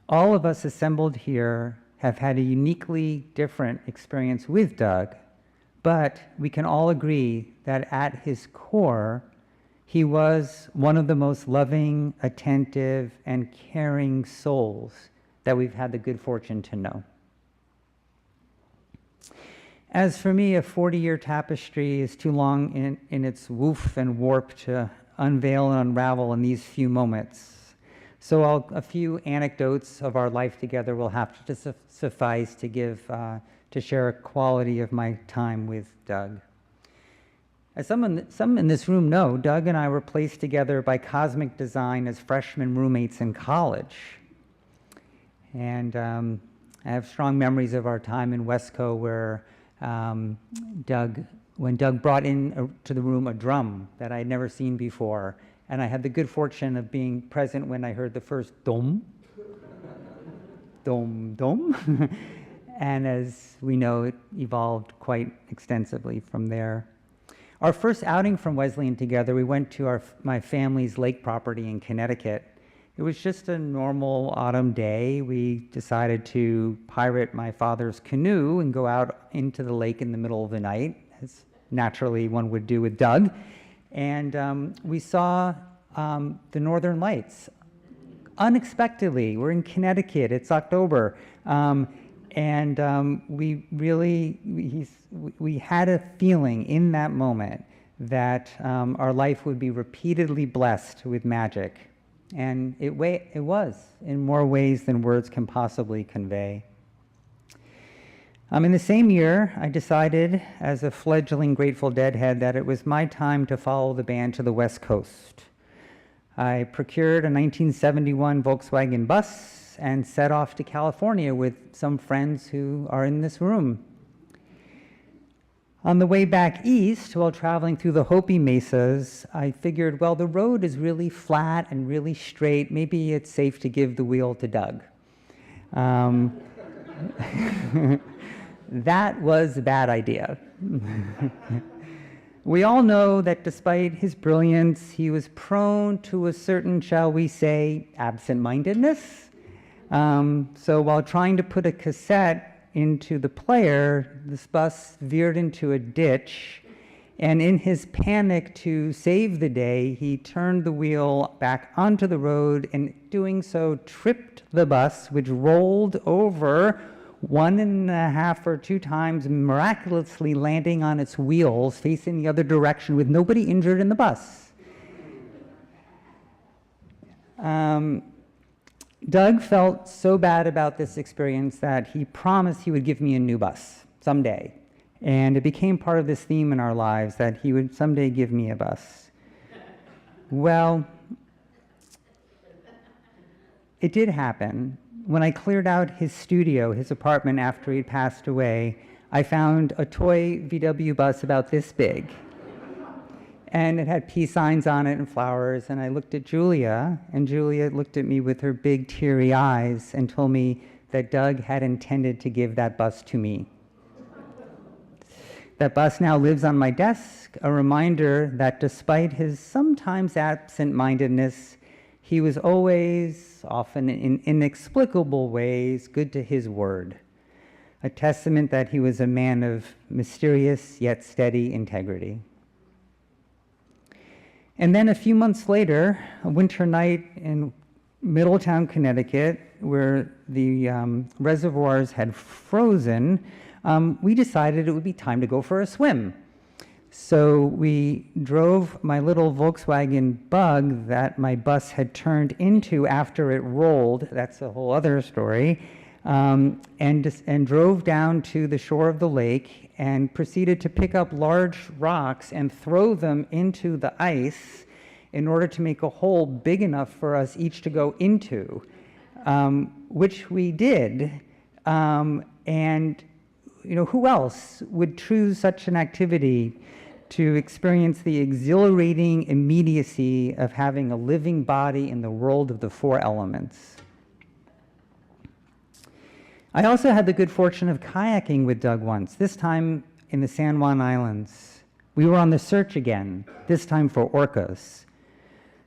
S2: All of us assembled here have had a uniquely different experience with Doug, but we can all agree that at his core, he was one of the most loving, attentive, and caring souls that we've had the good fortune to know. As for me, a 40-year tapestry is too long in its woof and warp to unveil and unravel in these few moments. So a few anecdotes of our life together will have to suffice to to share a quality of my time with Doug. As some in this room know, Doug and I were placed together by cosmic design as freshman roommates in college. And I have strong memories of our time in Wesco where when Doug brought to the room a drum that I had never seen before, and I had the good fortune of being present when I heard the first dom, dom, dom. And as we know, it evolved quite extensively from there. Our first outing from Wesleyan together, we went to my family's lake property in Connecticut. It was just a normal autumn day. We decided to pirate my father's canoe and go out into the lake in the middle of the night, as naturally one would do with Doug. And we saw the Northern Lights. Unexpectedly, we're in Connecticut, it's October. We had a feeling in that moment that our life would be repeatedly blessed with magic. And it was, in more ways than words can possibly convey. In the same year, I decided, as a fledgling Grateful Dead head, that it was my time to follow the band to the West Coast. I procured a 1971 Volkswagen bus and set off to California with some friends who are in this room. On the way back east, while traveling through the Hopi mesas, I figured, well, the road is really flat and really straight. Maybe it's safe to give the wheel to Doug. That was a bad idea. We all know that despite his brilliance, he was prone to a certain, shall we say, absent-mindedness. So while trying to put a cassette into the player, this bus veered into a ditch, and in his panic to save the day, he turned the wheel back onto the road, and doing so tripped the bus, which rolled over 1.5 or 2 times, miraculously landing on its wheels facing the other direction with nobody injured in the bus. Doug felt so bad about this experience that he promised he would give me a new bus someday. And it became part of this theme in our lives that he would someday give me a bus. Well, it did happen. When I cleared out his studio, his apartment after he'd passed away, I found a toy VW bus about this big. And it had peace signs on it and flowers, and I looked at Julia, and Julia looked at me with her big teary eyes and told me that Doug had intended to give that bus to me. That bus now lives on my desk, a reminder that despite his sometimes absent-mindedness, he was always, often in inexplicable ways, good to his word, a testament that he was a man of mysterious yet steady integrity. And then a few months later, a winter night in Middletown, Connecticut, where the reservoirs had frozen, we decided it would be time to go for a swim. So we drove my little Volkswagen Bug that my bus had turned into after it rolled, that's a whole other story, and drove down to the shore of the lake and proceeded to pick up large rocks and throw them into the ice in order to make a hole big enough for us each to go into, which we did. And who else would choose such an activity to experience the exhilarating immediacy of having a living body in the world of the 4 elements? I also had the good fortune of kayaking with Doug once, this time in the San Juan Islands. We were on the search again, this time for orcas.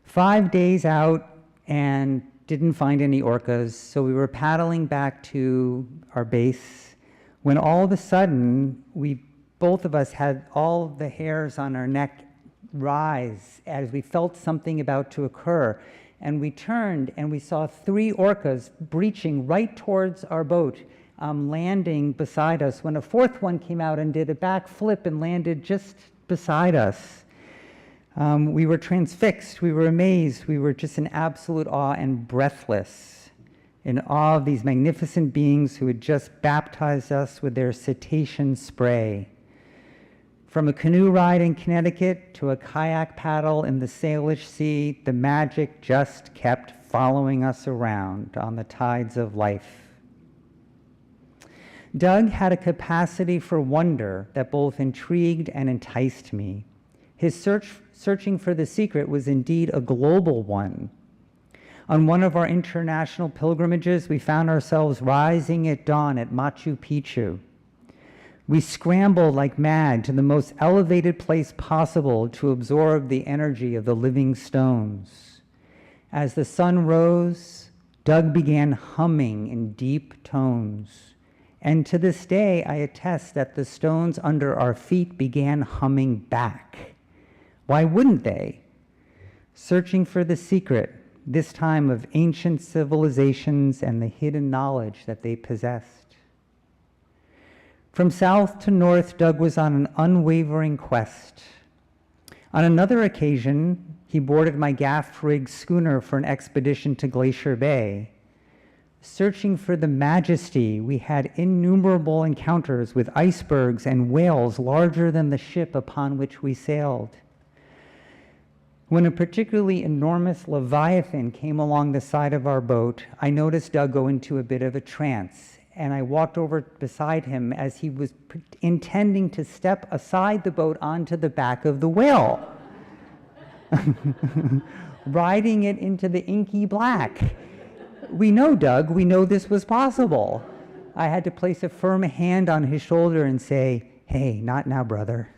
S2: 5 days out and didn't find any orcas, so we were paddling back to our base when all of a sudden, both of us had all the hairs on our neck rise as we felt something about to occur. And we turned and we saw 3 orcas breaching right towards our boat, landing beside us, when a 4th one came out and did a backflip and landed just beside us. We were transfixed, we were amazed, we were just in absolute awe and breathless, in awe of these magnificent beings who had just baptized us with their cetacean spray. From a canoe ride in Connecticut to a kayak paddle in the Salish Sea, the magic just kept following us around on the tides of life. Doug had a capacity for wonder that both intrigued and enticed me. His searching for the secret was indeed a global one. On one of our international pilgrimages, we found ourselves rising at dawn at Machu Picchu. We scrambled like mad to the most elevated place possible to absorb the energy of the living stones. As the sun rose, Doug began humming in deep tones. And to this day, I attest that the stones under our feet began humming back. Why wouldn't they? Searching for the secret, this time of ancient civilizations and the hidden knowledge that they possessed. From south to north, Doug was on an unwavering quest. On another occasion, he boarded my gaff-rigged schooner for an expedition to Glacier Bay. Searching for the majesty, we had innumerable encounters with icebergs and whales larger than the ship upon which we sailed. When a particularly enormous leviathan came along the side of our boat, I noticed Doug go into a bit of a trance, and I walked over beside him as he was intending to step aside the boat onto the back of the whale, riding it into the inky black. We know, Doug, we know this was possible. I had to place a firm hand on his shoulder and say, "Hey, not now, brother."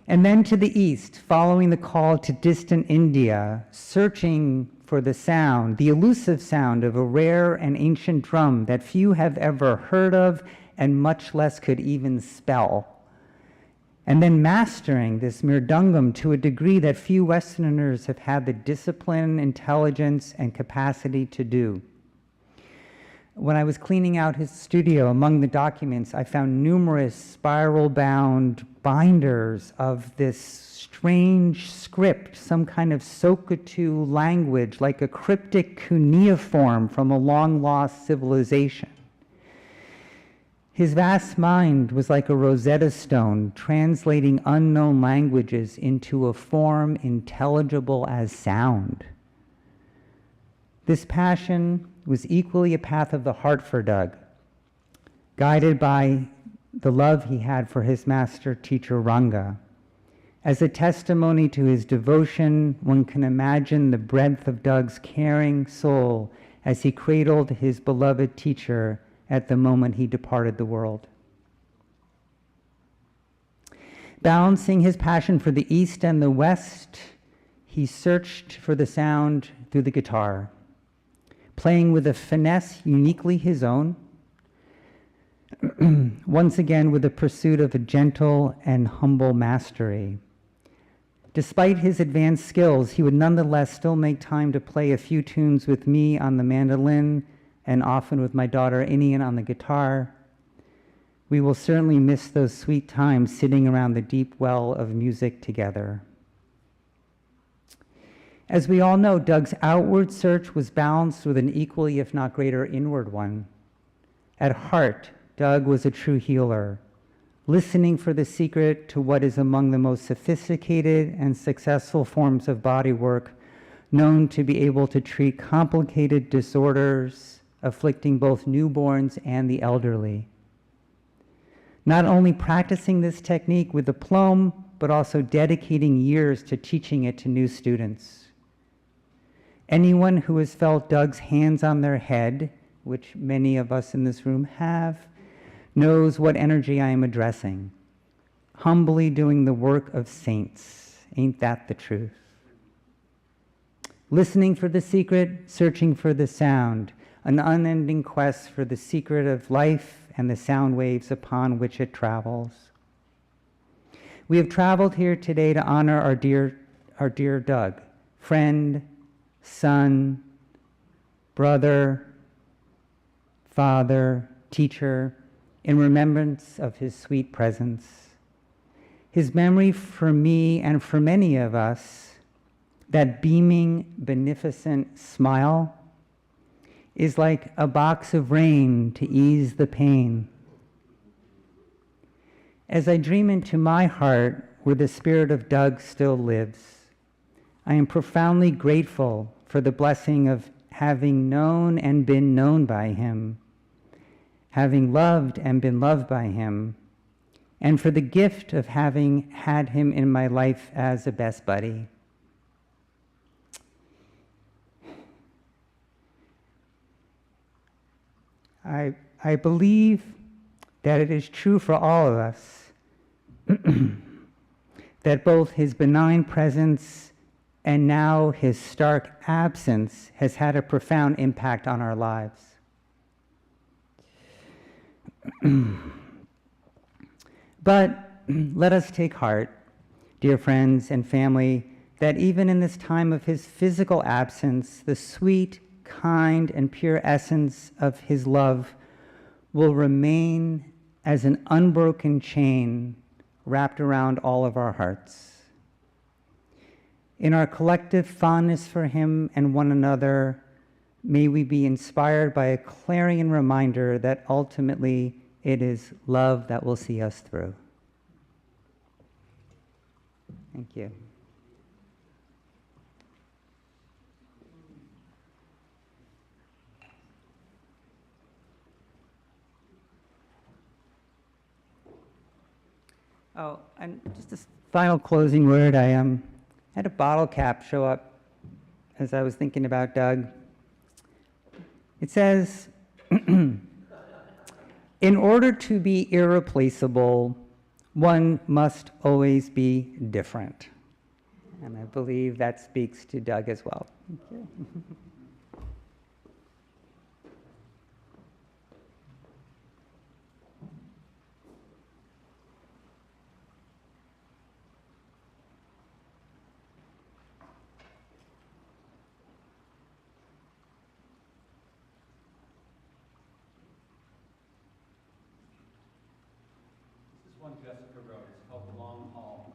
S2: And then to the east, following the call to distant India, searching for the sound, the elusive sound of a rare and ancient drum that few have ever heard of and much less could even spell. And then mastering this mirdangam to a degree that few Westerners have had the discipline, intelligence, and capacity to do. When I was cleaning out his studio, among the documents, I found numerous spiral-bound binders of this strange script, some kind of Sokatu language, like a cryptic cuneiform from a long-lost civilization. His vast mind was like a Rosetta Stone, translating unknown languages into a form intelligible as sound. This passion was equally a path of the heart for Doug, guided by the love he had for his master teacher Ranga. As a testimony to his devotion, one can imagine the breadth of Doug's caring soul as he cradled his beloved teacher at the moment he departed the world. Balancing his passion for the East and the West, he searched for the sound through the guitar, playing with a finesse uniquely his own, once again with the pursuit of a gentle and humble mastery. Despite his advanced skills, he would nonetheless still make time to play a few tunes with me on the mandolin and often with my daughter Inian on the guitar. We will certainly miss those sweet times sitting around the deep well of music together. As we all know, Doug's outward search was balanced with an equally, if not greater, inward one. At heart, Doug was a true healer, listening for the secret to what is among the most sophisticated and successful forms of body work, known to be able to treat complicated disorders afflicting both newborns and the elderly. Not only practicing this technique with aplomb, but also dedicating years to teaching it to new students. Anyone who has felt Doug's hands on their head, which many of us in this room have, knows what energy I am addressing. Humbly doing the work of saints. Ain't that the truth? Listening for the secret, searching for the sound, an unending quest for the secret of life and the sound waves upon which it travels. We have traveled here today to honor our dear Doug, friend, son, brother, father, teacher, in remembrance of his sweet presence. His memory for me and for many of us, that beaming, beneficent smile, is like a box of rain to ease the pain. As I dream into my heart where the spirit of Doug still lives, I am profoundly grateful for the blessing of having known and been known by him, having loved and been loved by him, and for the gift of having had him in my life as a best buddy. I believe that it is true for all of us that both his benign presence and now his stark absence has had a profound impact on our lives. But let us take heart, dear friends and family, that even in this time of his physical absence, the sweet, kind, and pure essence of his love will remain as an unbroken chain wrapped around all of our hearts. In our collective fondness for him and one another, may we be inspired by a clarion reminder that ultimately it is love that will see us through. Thank you. Oh, and just a final closing word. I had a bottle cap show up as I was thinking about Doug. It says, in order to be irreplaceable, one must always be different. And I believe that speaks to Doug as well. Thank you.
S1: One Jessica wrote, it's called The Long Haul.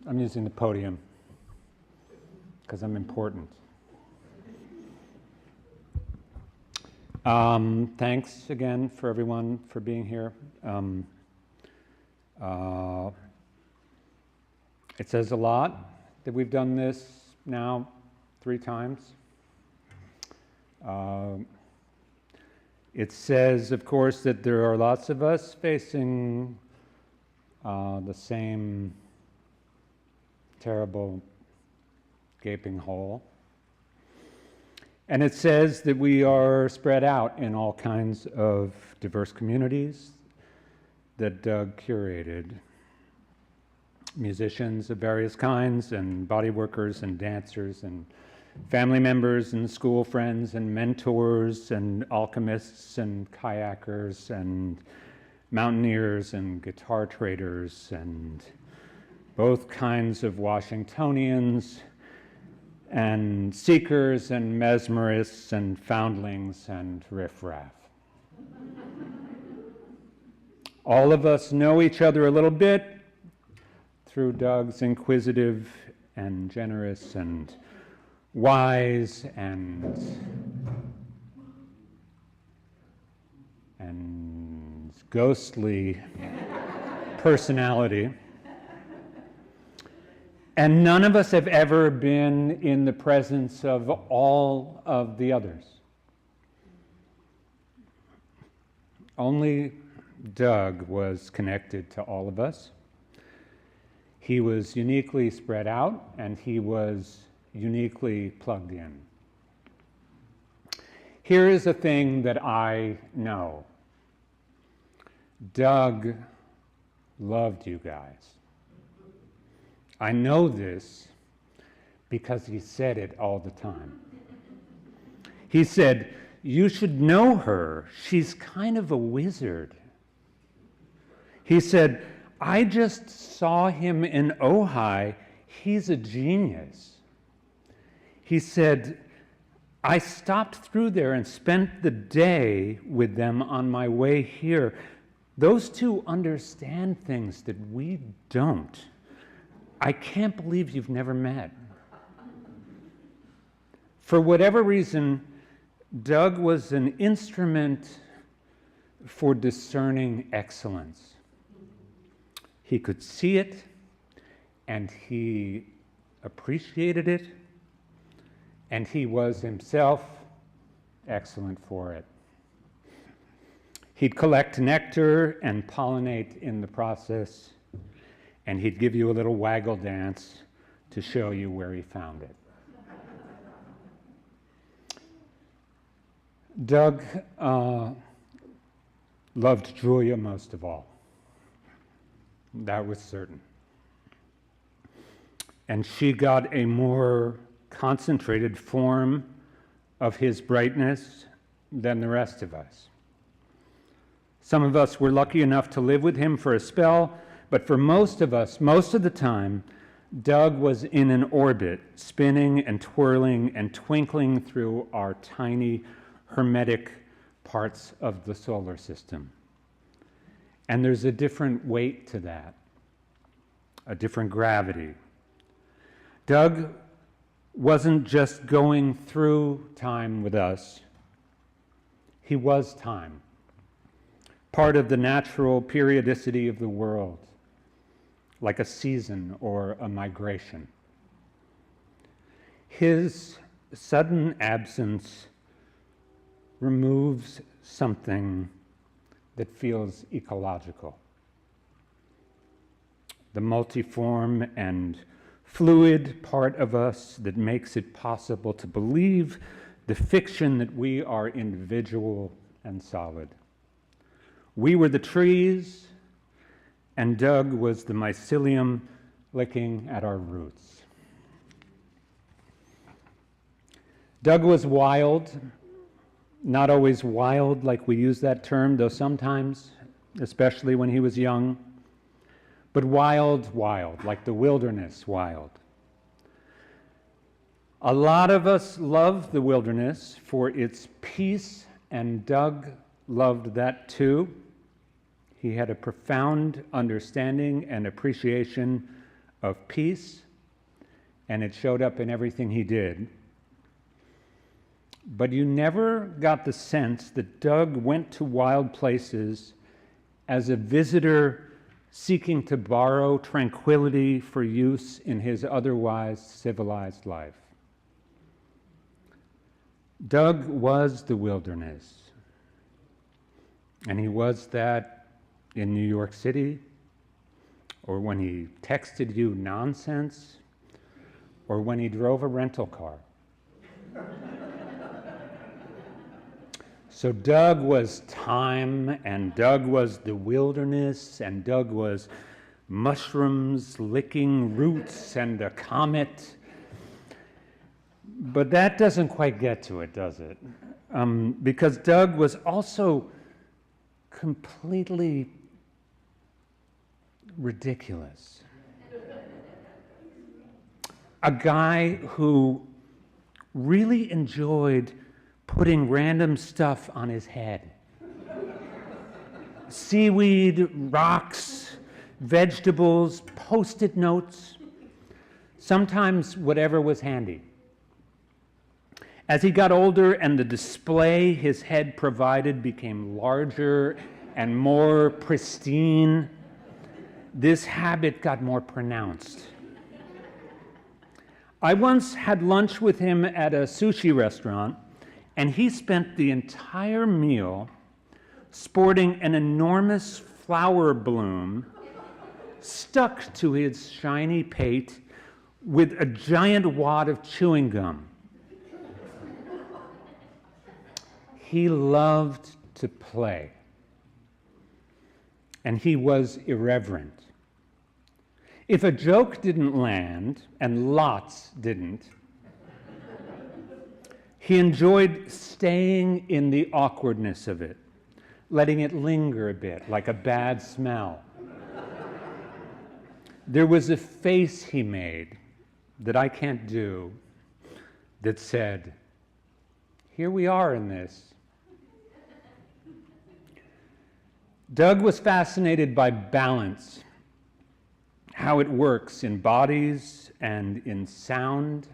S6: I'm using the podium because I'm important. Thanks again for everyone for being here. It says a lot that we've done this now 3 times. It says, of course, that there are lots of us facing the same terrible gaping hole. And it says that we are spread out in all kinds of diverse communities that Doug curated. Musicians of various kinds, and body workers, and dancers, and family members, and school friends, and mentors, and alchemists, and kayakers, and mountaineers, and guitar traders, and both kinds of Washingtonians, and seekers, and mesmerists, and foundlings, and riffraff. All of us know each other a little bit through Doug's inquisitive and generous and wise and ghostly personality. And none of us have ever been in the presence of all of the others. Only Doug was connected to all of us. He was uniquely spread out, and he was uniquely plugged in. Here is a thing that I know. Doug loved you guys. I know this because he said it all the time. He said, "You should know her. She's kind of a wizard." He said, "I just saw him in Ojai. He's a genius." He said, "I stopped through there and spent the day with them on my way here. Those two understand things that we don't. I can't believe you've never met." For whatever reason, Doug was an instrument for discerning excellence. He could see it, and he appreciated it, and he was himself excellent for it. He'd collect nectar and pollinate in the process, and he'd give you a little waggle dance to show you where he found it. Doug loved Julia most of all. That was certain. And she got a more concentrated form of his brightness than the rest of us. Some of us were lucky enough to live with him for a spell, but for most of us, most of the time, Doug was in an orbit, spinning and twirling and twinkling through our tiny, hermetic parts of the solar system. And there's a different weight to that, a different gravity. Doug wasn't just going through time with us. He was time, part of the natural periodicity of the world, like a season or a migration. His sudden absence removes something that feels ecological. The multiform and fluid part of us that makes it possible to believe the fiction that we are individual and solid. We were the trees, and Doug was the mycelium licking at our roots. Doug was wild, not always wild like we use that term, though sometimes, especially when he was young, but wild, like the wilderness wild. A lot of us love the wilderness for its peace, and Doug loved that too. He had a profound understanding and appreciation of peace, and it showed up in everything he did. But you never got the sense that Doug went to wild places as a visitor seeking to borrow tranquility for use in his otherwise civilized life. Doug was the wilderness, and he was that in New York City, or when he texted you nonsense, or when he drove a rental car. So Doug was time, and Doug was the wilderness, and Doug was mushrooms licking roots and a comet. But that doesn't quite get to it, does it? Because Doug was also completely ridiculous. A guy who really enjoyed putting random stuff on his head. Seaweed, rocks, vegetables, Post-it notes, sometimes whatever was handy. As he got older and the display his head provided became larger and more pristine, this habit got more pronounced. I once had lunch with him at a sushi restaurant, and he spent the entire meal sporting an enormous flower bloom stuck to his shiny pate with a giant wad of chewing gum. He loved to play, and he was irreverent. If a joke didn't land, and lots didn't, he enjoyed staying in the awkwardness of it, letting it linger a bit, like a bad smell. There was a face he made that I can't do that said, "Here we are in this." Doug was fascinated by balance, how it works in bodies and in sound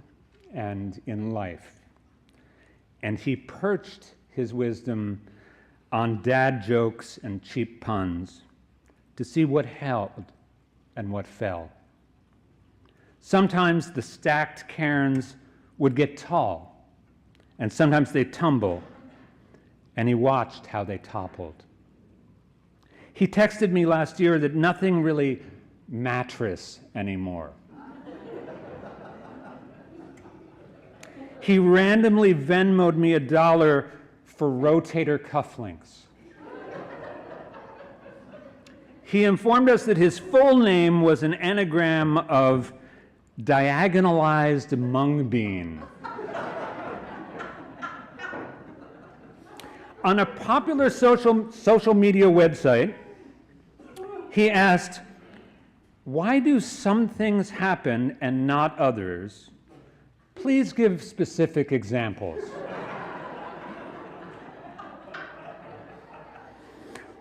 S6: and in life. And he perched his wisdom on dad jokes and cheap puns to see what held and what fell. Sometimes the stacked cairns would get tall, and sometimes they'd tumble, and he watched how they toppled. He texted me last year that nothing really mattress anymore. He randomly Venmo'd me $1 for rotator cufflinks. He informed us that his full name was an anagram of diagonalized mung bean. On a popular social media website, he asked, "Why do some things happen and not others? Please give specific examples."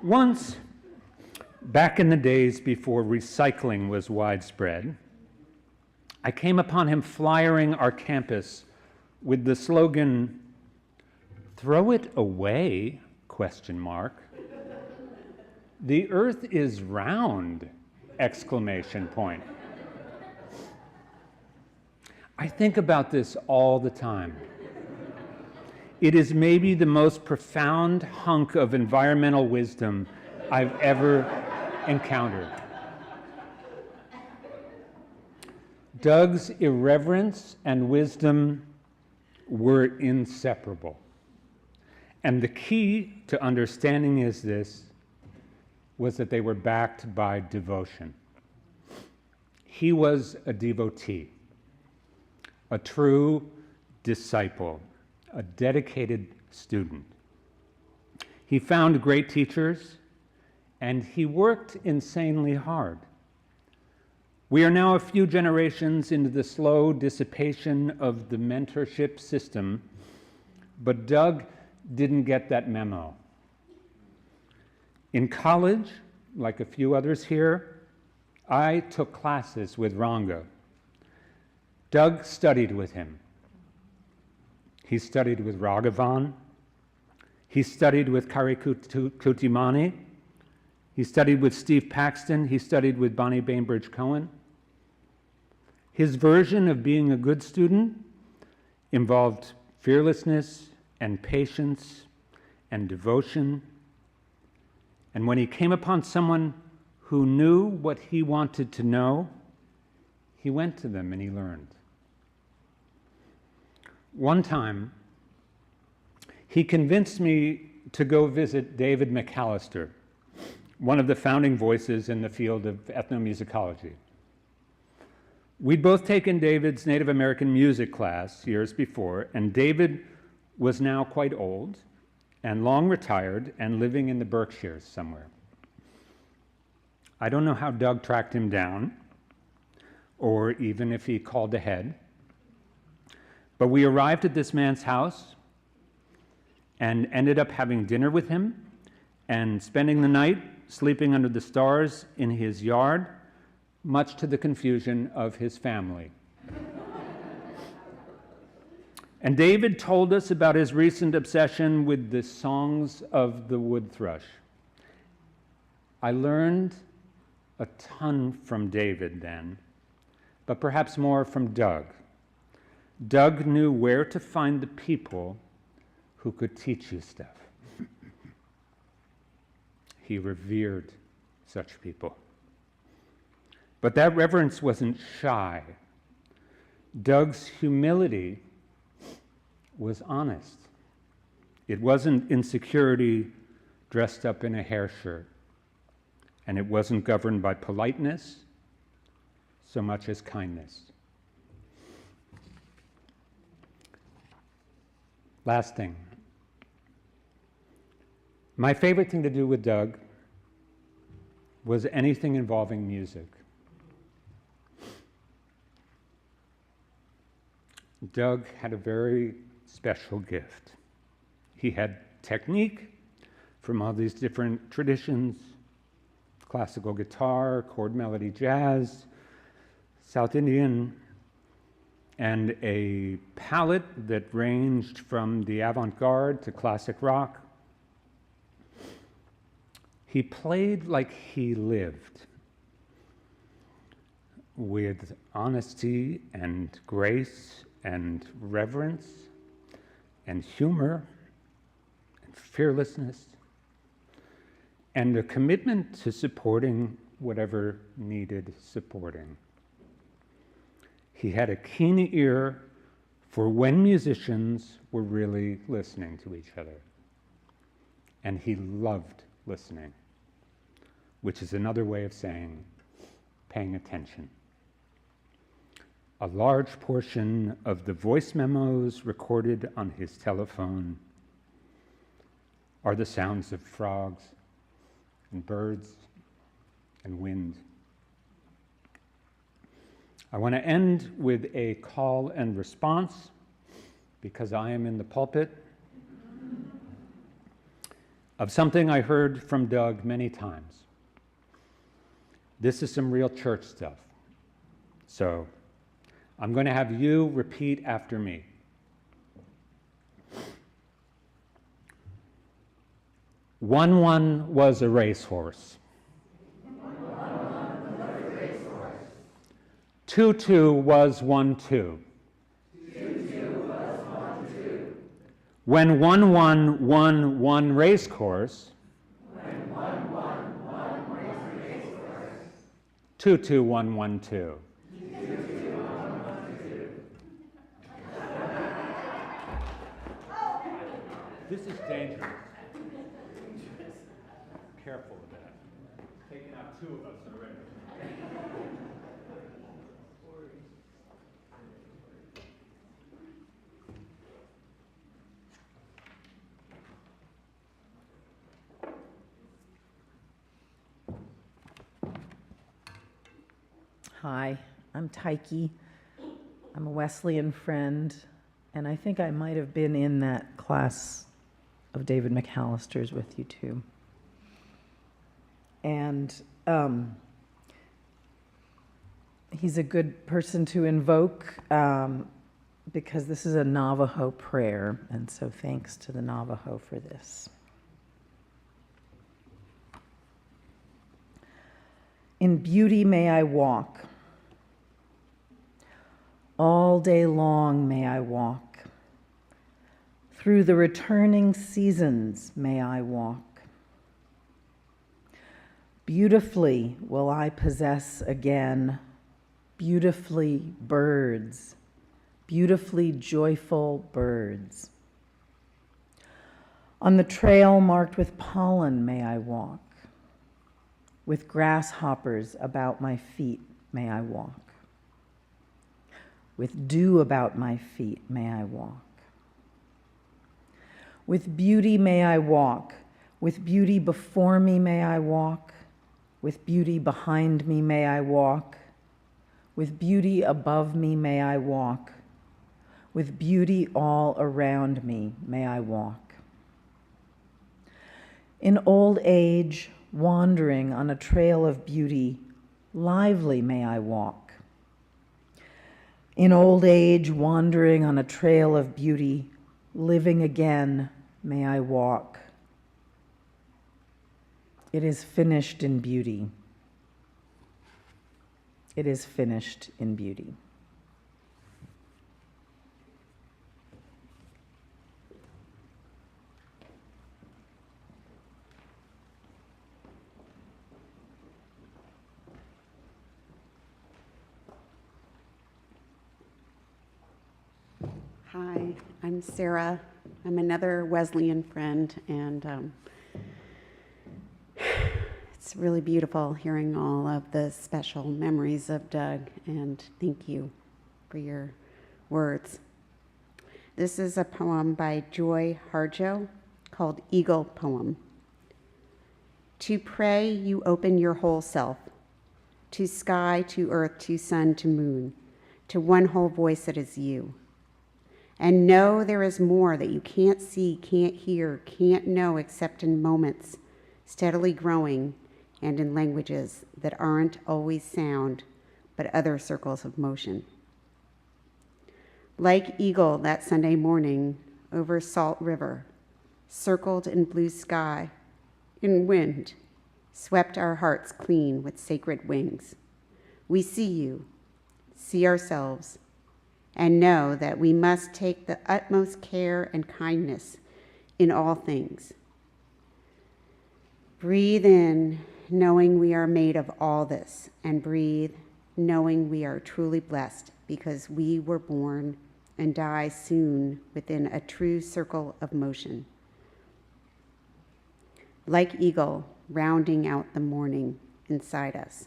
S6: Once, back in the days before recycling was widespread, I came upon him flyering our campus with the slogan, "Throw it away?" ? "The earth is round!" ! I think about this all the time. It is maybe the most profound hunk of environmental wisdom I've ever encountered. Doug's irreverence and wisdom were inseparable. And the key to understanding was that they were backed by devotion. He was a devotee, a true disciple, a dedicated student. He found great teachers, and he worked insanely hard. We are now a few generations into the slow dissipation of the mentorship system, but Doug didn't get that memo. In college, like a few others here, I took classes with Ranga. Doug studied with him. He studied with Raghavan. He studied with Kari Kutimani. He studied with Steve Paxton. He studied with Bonnie Bainbridge Cohen. His version of being a good student involved fearlessness and patience and devotion. And when he came upon someone who knew what he wanted to know, he went to them and he learned. One time, he convinced me to go visit David McAllister, one of the founding voices in the field of ethnomusicology. We'd both taken David's Native American music class years before, and David was now quite old and long retired and living in the Berkshires somewhere. I don't know how Doug tracked him down, or even if he called ahead, but we arrived at this man's house and ended up having dinner with him and spending the night sleeping under the stars in his yard, much to the confusion of his family. And David told us about his recent obsession with the songs of the wood thrush. I learned a ton from David then, but perhaps more from Doug. Doug knew where to find the people who could teach you stuff. He revered such people. But that reverence wasn't shy. Doug's humility was honest. It wasn't insecurity dressed up in a hair shirt. And it wasn't governed by politeness so much as kindness. Last thing. My favorite thing to do with Doug was anything involving music. Doug had a very special gift. He had technique from all these different traditions: classical guitar, chord melody jazz, South Indian, and a palette that ranged from the avant-garde to classic rock. He played like he lived, with honesty and grace and reverence and humor and fearlessness and a commitment to supporting whatever needed supporting. He had a keen ear for when musicians were really listening to each other. And he loved listening, which is another way of saying paying attention. A large portion of the voice memos recorded on his telephone are the sounds of frogs and birds and wind. I want to end with a call and response, because I am in the pulpit, of something I heard from Doug many times. This is some real church stuff. So I'm going to have you repeat after me. One was a racehorse. 2 was 1-2. When 1 racecourse. 2 1 This is dangerous. Careful with that. Taking out 2 of us already.
S7: Hi, I'm Tyke. I'm a Wesleyan friend, and I think I might have been in that class of David McAllister's with you too. And He's a good person to invoke because this is a Navajo prayer, and so thanks to the Navajo for this. In beauty may I walk. All day long may I walk. Through the returning seasons may I walk. Beautifully will I possess again, beautifully birds, beautifully joyful birds. On the trail marked with pollen may I walk. With grasshoppers about my feet may I walk. With dew about my feet may I walk. With beauty may I walk. With beauty before me may I walk. With beauty behind me may I walk. With beauty above me may I walk. With beauty all around me may I walk. In old age, wandering on a trail of beauty, lively may I walk. In old age, wandering on a trail of beauty, living again may I walk. It is finished in beauty. It is finished in beauty.
S8: Hi, I'm Sarah. I'm another Wesleyan friend, and it's really beautiful hearing all of the special memories of Doug, and thank you for your words. This is a poem by Joy Harjo called Eagle Poem. To pray, you open your whole self, to sky, to earth, to sun, to moon, to one whole voice that is you. And know there is more that you can't see, can't hear, can't know except in moments, steadily growing, and in languages that aren't always sound, but other circles of motion. Like eagle that Sunday morning over Salt River, circled in blue sky, in wind, swept our hearts clean with sacred wings. We see you, see ourselves, and know that we must take the utmost care and kindness in all things. Breathe in, knowing we are made of all this, and breathe, knowing we are truly blessed because we were born and die soon within a true circle of motion. Like eagle, rounding out the morning inside us.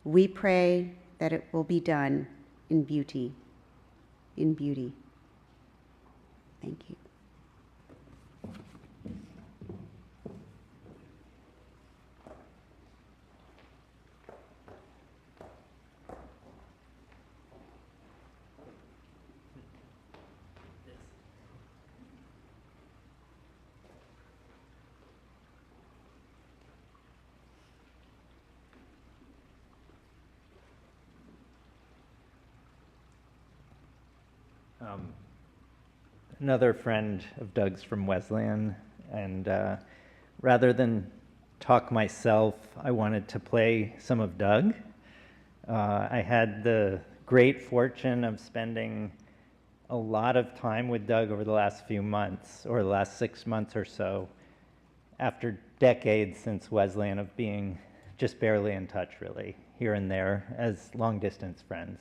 S8: We pray that it will be done in beauty, in beauty. Thank you.
S9: Another friend of Doug's from Wesleyan, and rather than talk myself, I wanted to play some of Doug. I had the great fortune of spending a lot of time with Doug over the last few months, or the last 6 months or so, after decades since Wesleyan of being just barely in touch, really, here and there, as long-distance friends.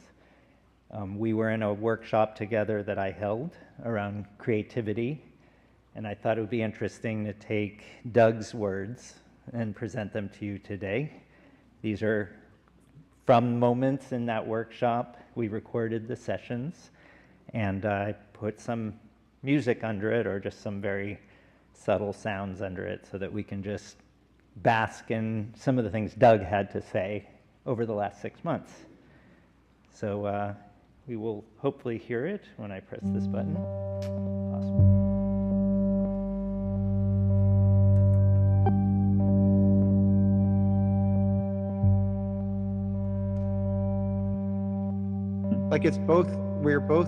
S9: We were in a workshop together that I held around creativity, and I thought it would be interesting to take Doug's words and present them to you today. These are from moments in that workshop. We recorded the sessions, and I put some music under it, or just some very subtle sounds under it, so that we can just bask in some of the things Doug had to say over the last 6 months. So we will hopefully hear it when I press this button. Awesome.
S10: like it's both, we're both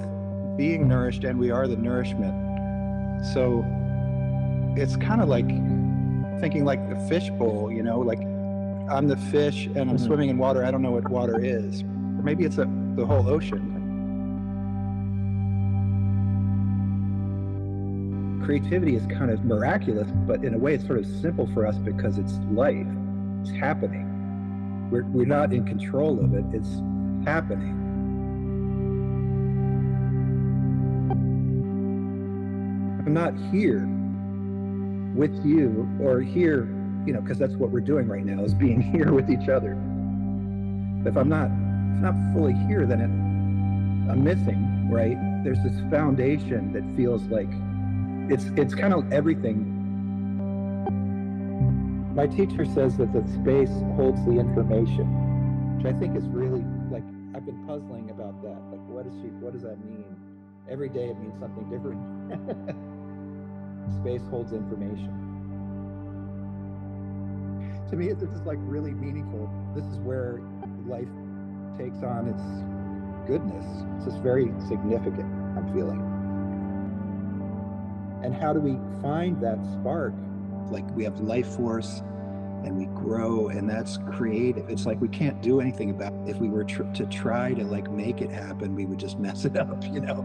S10: being nourished and we are the nourishment. So it's kind of like thinking like the fish bowl, you know, like I'm the fish and I'm swimming in water. I don't know what water is. Or maybe it's the whole ocean. Creativity is kind of miraculous, but in a way it's sort of simple for us because it's life. It's happening. We're not in control of it. It's happening. I'm not here with you or here, you know, because that's what we're doing right now is being here with each other. If I'm not fully here, then I'm missing, right? There's this foundation that feels like it's kind of everything. My teacher says that the space holds the information, which I think is really, like, I've been puzzling about that. Like, what does that mean? Every day it means something different. Space holds information. To me, this is like really meaningful. This is where life takes on its goodness. It's just very significant, I'm feeling. And how do we find that spark? Like we have life force and we grow, and that's creative. It's like we can't do anything about it. If we were to try to like make it happen, we would just mess it up, you know?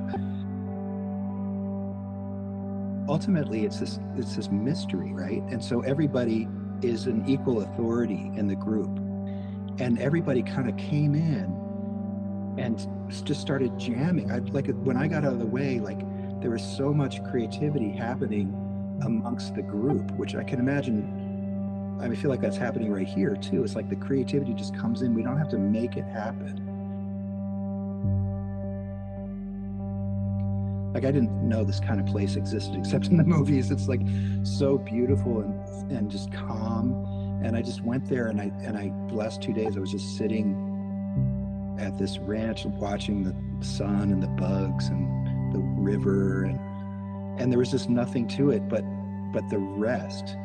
S10: Ultimately, it's this mystery, right? And so everybody is an equal authority in the group. And everybody kind of came in and just started jamming. When I got out of the way, like there was so much creativity happening amongst the group, which I can imagine, I feel like that's happening right here too. It's like the creativity just comes in. We don't have to make it happen. Like I didn't know this kind of place existed except in the movies. It's like so beautiful and just calm. And I just went there and the last 2 days I was just sitting at this ranch watching the sun and the bugs and the river and there was just nothing to it but the rest.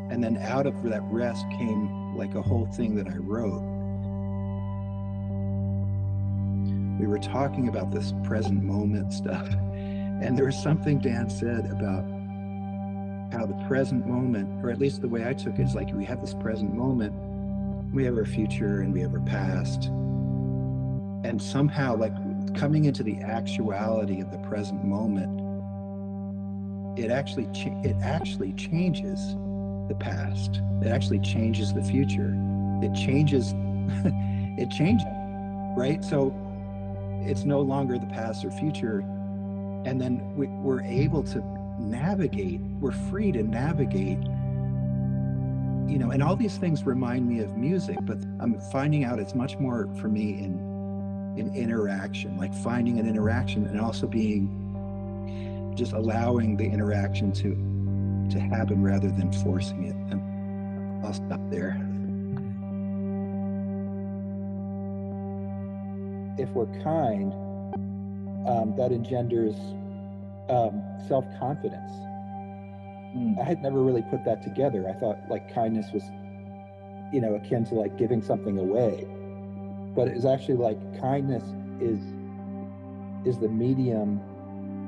S10: And then out of that rest came like a whole thing that I wrote. We were talking about this present moment stuff. And there was something Dan said about how the present moment, or at least the way I took it, is like we have this present moment, we have our future and we have our past. And somehow like coming into the actuality of the present moment, it actually changes the past. It actually changes the future. It changes, right? So it's no longer the past or future. And then we're able to navigate, we're free to navigate, you know, and all these things remind me of music, but I'm finding out it's much more for me in interaction, like finding an interaction and also just allowing the interaction to happen rather than forcing it. And I'll stop there. If we're kind, that engenders self-confidence. I had never really put that together. I thought like kindness was, you know, akin to like giving something away, but it's actually like kindness is the medium.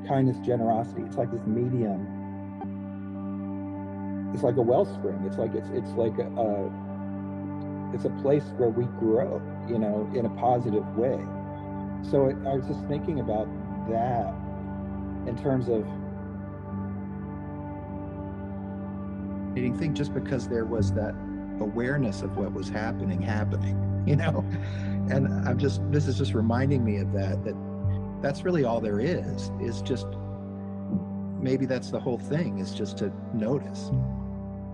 S10: Kindness, generosity. It's like this medium. It's like a wellspring. It's like it's a place where we grow, you know, in a positive way. So I was just thinking about that in terms of thing, just because there was that awareness of what was happening, you know, and this is just reminding me of that's really all there is just, maybe that's the whole thing, is just to notice.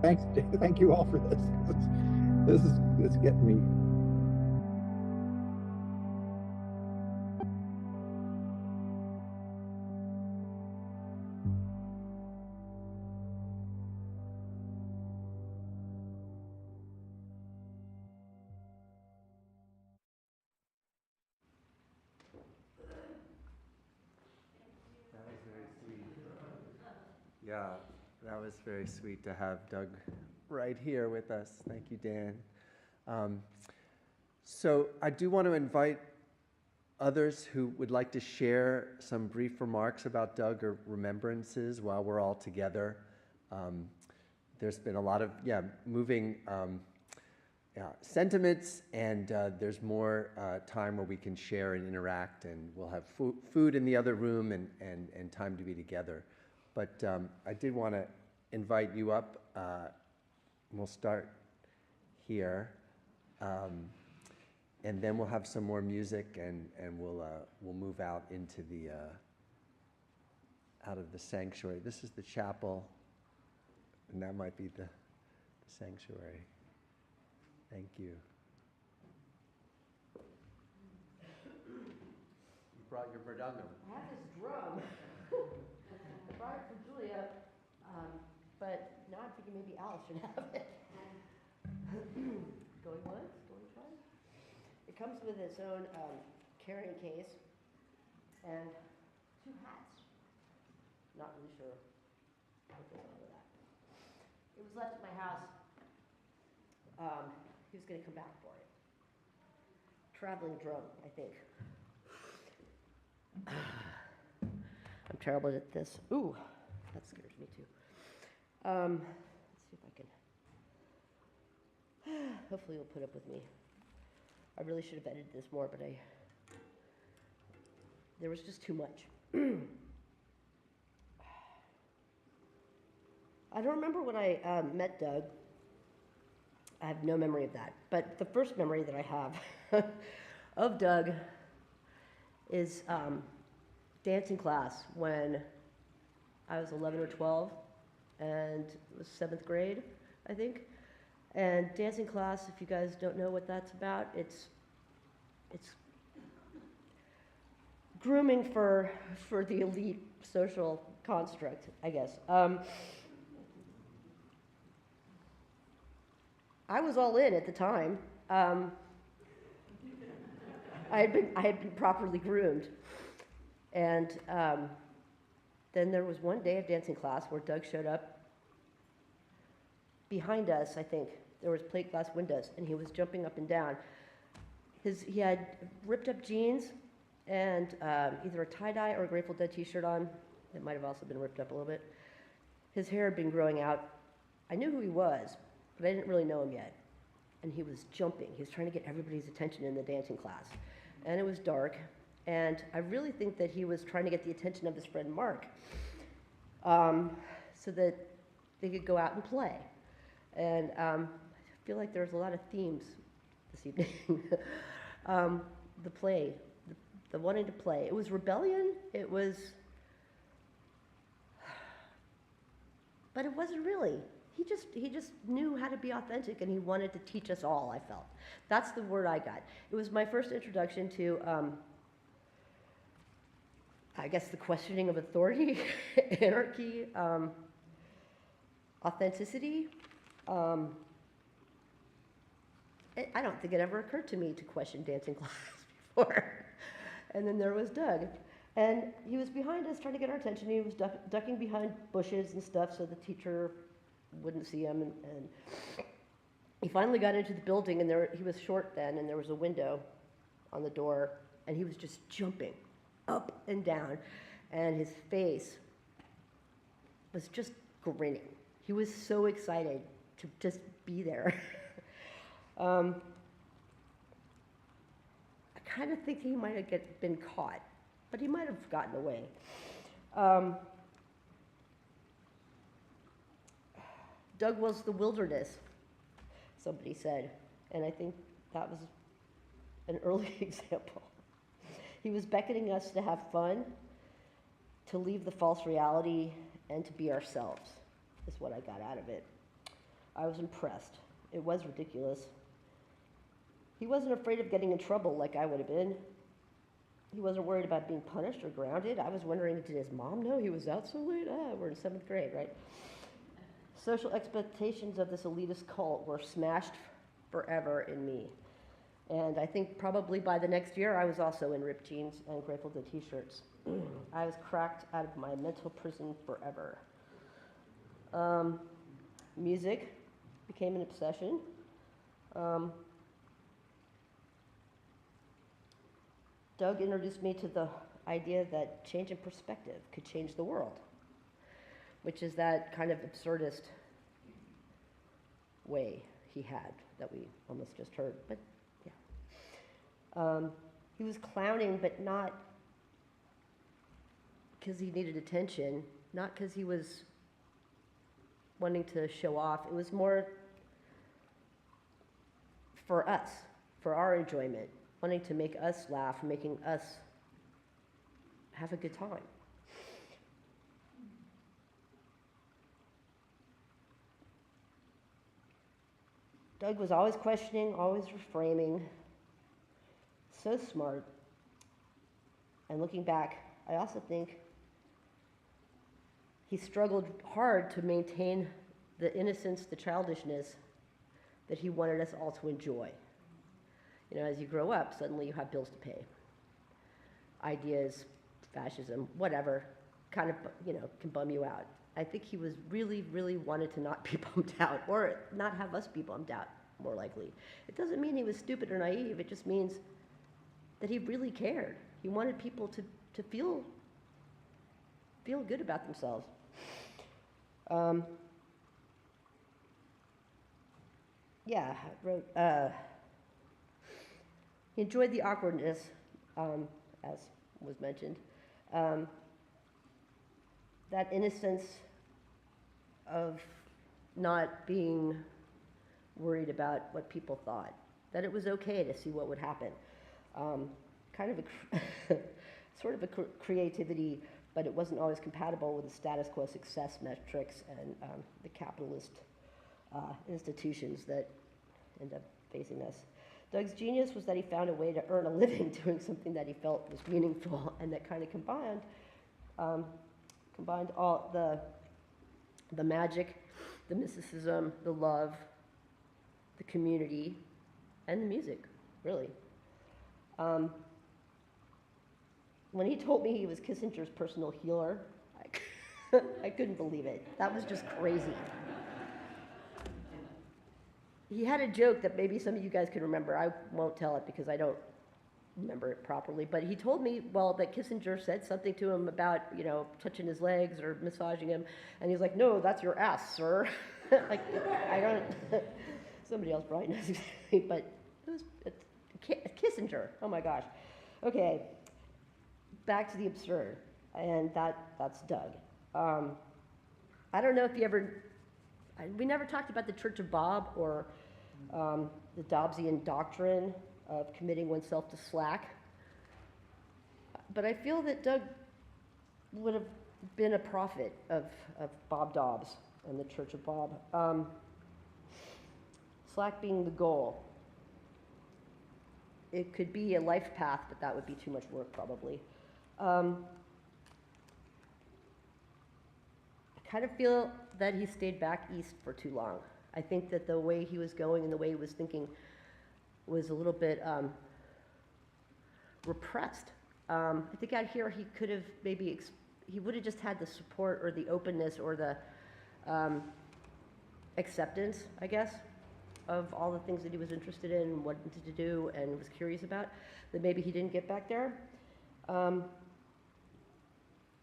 S10: Thank you all for this. It's getting me.
S1: Yeah, that was very sweet to have Doug right here with us. Thank you, Dan. So I do want to invite others who would like to share some brief remarks about Doug or remembrances while we're all together? There's been a lot of, moving sentiments, and there's more time where we can share and interact, and we'll have food in the other room and time to be together. But I did want to invite you up. We'll start here. And then we'll have some more music, and we'll move out into the out of the sanctuary. This is the chapel, and that might be the sanctuary. Thank you. You brought your Verdunum.
S11: I have this drum. I brought it for Julia, but now I'm thinking maybe Alice should have it. Going once, going twice. It comes with its own carrying case and 2 hats. Not really sure what goes on with that. It was left at my house. He was going to come back for it. Traveling drum, I think. I'm terrible at this. Ooh, that scares me too. Let's see if I can. Hopefully you'll put up with me. I really should have edited this more, but there was just too much. I don't remember when I met Doug. I have no memory of that. But the first memory that I have of Doug is dancing class when I was 11 or 12, and it was 7th grade, I think. And dancing class, if you guys don't know what that's about, it's grooming for the elite social construct, I guess. I was all in at the time. I had been properly groomed, and then there was one day of dancing class where Doug showed up. Behind us, I think, there was plate glass windows, and he was jumping up and down. He had ripped up jeans and either a tie-dye or a Grateful Dead t-shirt on. It might have also been ripped up a little bit. His hair had been growing out. I knew who he was, but I didn't really know him yet. And he was jumping. He was trying to get everybody's attention in the dancing class. And it was dark, and I really think that he was trying to get the attention of his friend Mark so that they could go out and play. And I feel like there's a lot of themes this evening. The play, the wanting to play. It was rebellion. It was, but it wasn't really. He just knew how to be authentic, and he wanted to teach us all, I felt. That's the word I got. It was my first introduction to, I guess, the questioning of authority, anarchy, authenticity. I don't think it ever occurred to me to question dancing class before. And then there was Doug. And he was behind us trying to get our attention. He was ducking behind bushes and stuff so the teacher wouldn't see him. And he finally got into the building, and he was short then, and there was a window on the door, and he was just jumping up and down. And his face was just grinning. He was so excited to just be there. I kind of think he might have been caught, but he might have gotten away. Doug was the wilderness, somebody said, and I think that was an early example. He was beckoning us to have fun, to leave the false reality, and to be ourselves, is what I got out of it. I was impressed. It was ridiculous. He wasn't afraid of getting in trouble like I would have been. He wasn't worried about being punished or grounded. I was wondering, did his mom know he was out so late? We're in 7th grade, right? Social expectations of this elitist cult were smashed forever in me. And I think probably by the next year, I was also in ripped jeans and Grateful Dead t-shirts. I was cracked out of my mental prison forever. Music became an obsession. Doug introduced me to the idea that change in perspective could change the world, which is that kind of absurdist way he had that we almost just heard. But yeah. He was clowning, but not because he needed attention, not because he was wanting to show off. It was more for us, for our enjoyment, wanting to make us laugh, making us have a good time. Doug was always questioning, always reframing, so smart. And looking back, I also think he struggled hard to maintain the innocence, the childishness that he wanted us all to enjoy. You know, as you grow up, suddenly you have bills to pay. Ideas, fascism, whatever, kind of, you know, can bum you out. I think he was really, really wanted to not be bummed out, or not have us be bummed out, more likely. It doesn't mean he was stupid or naive. It just means that he really cared. He wanted people to feel good about themselves. Yeah, I wrote, he enjoyed the awkwardness, as was mentioned. That innocence of not being worried about what people thought, that it was okay to see what would happen. Kind of a sort of a creativity, but it wasn't always compatible with the status quo success metrics and the capitalist institutions that end up facing us. Doug's genius was that he found a way to earn a living doing something that he felt was meaningful, and that kind of combined all the magic, the mysticism, the love, the community, and the music, really. When he told me he was Kissinger's personal healer, I couldn't believe it. That was just crazy. He had a joke that maybe some of you guys could remember. I won't tell it because I don't remember it properly. But he told me, well, that Kissinger said something to him about, you know, touching his legs or massaging him. And he's like, no, that's your ass, sir. Like, I don't, somebody else probably knows exactly, but it was Kissinger. Oh my gosh. Okay, back to the absurd. And that's Doug. I don't know if you ever, we never talked about the Church of Bob or the Dobbsian doctrine of committing oneself to slack. But I feel that Doug would have been a prophet of Bob Dobbs and the Church of Bob. Slack being the goal. It could be a life path, but that would be too much work probably. I kind of feel that he stayed back east for too long. I think that the way he was going and the way he was thinking was a little bit repressed. I think out here he could have maybe, he would have just had the support or the openness or the acceptance, I guess, of all the things that he was interested in and wanted to do and was curious about, that maybe he didn't get back there.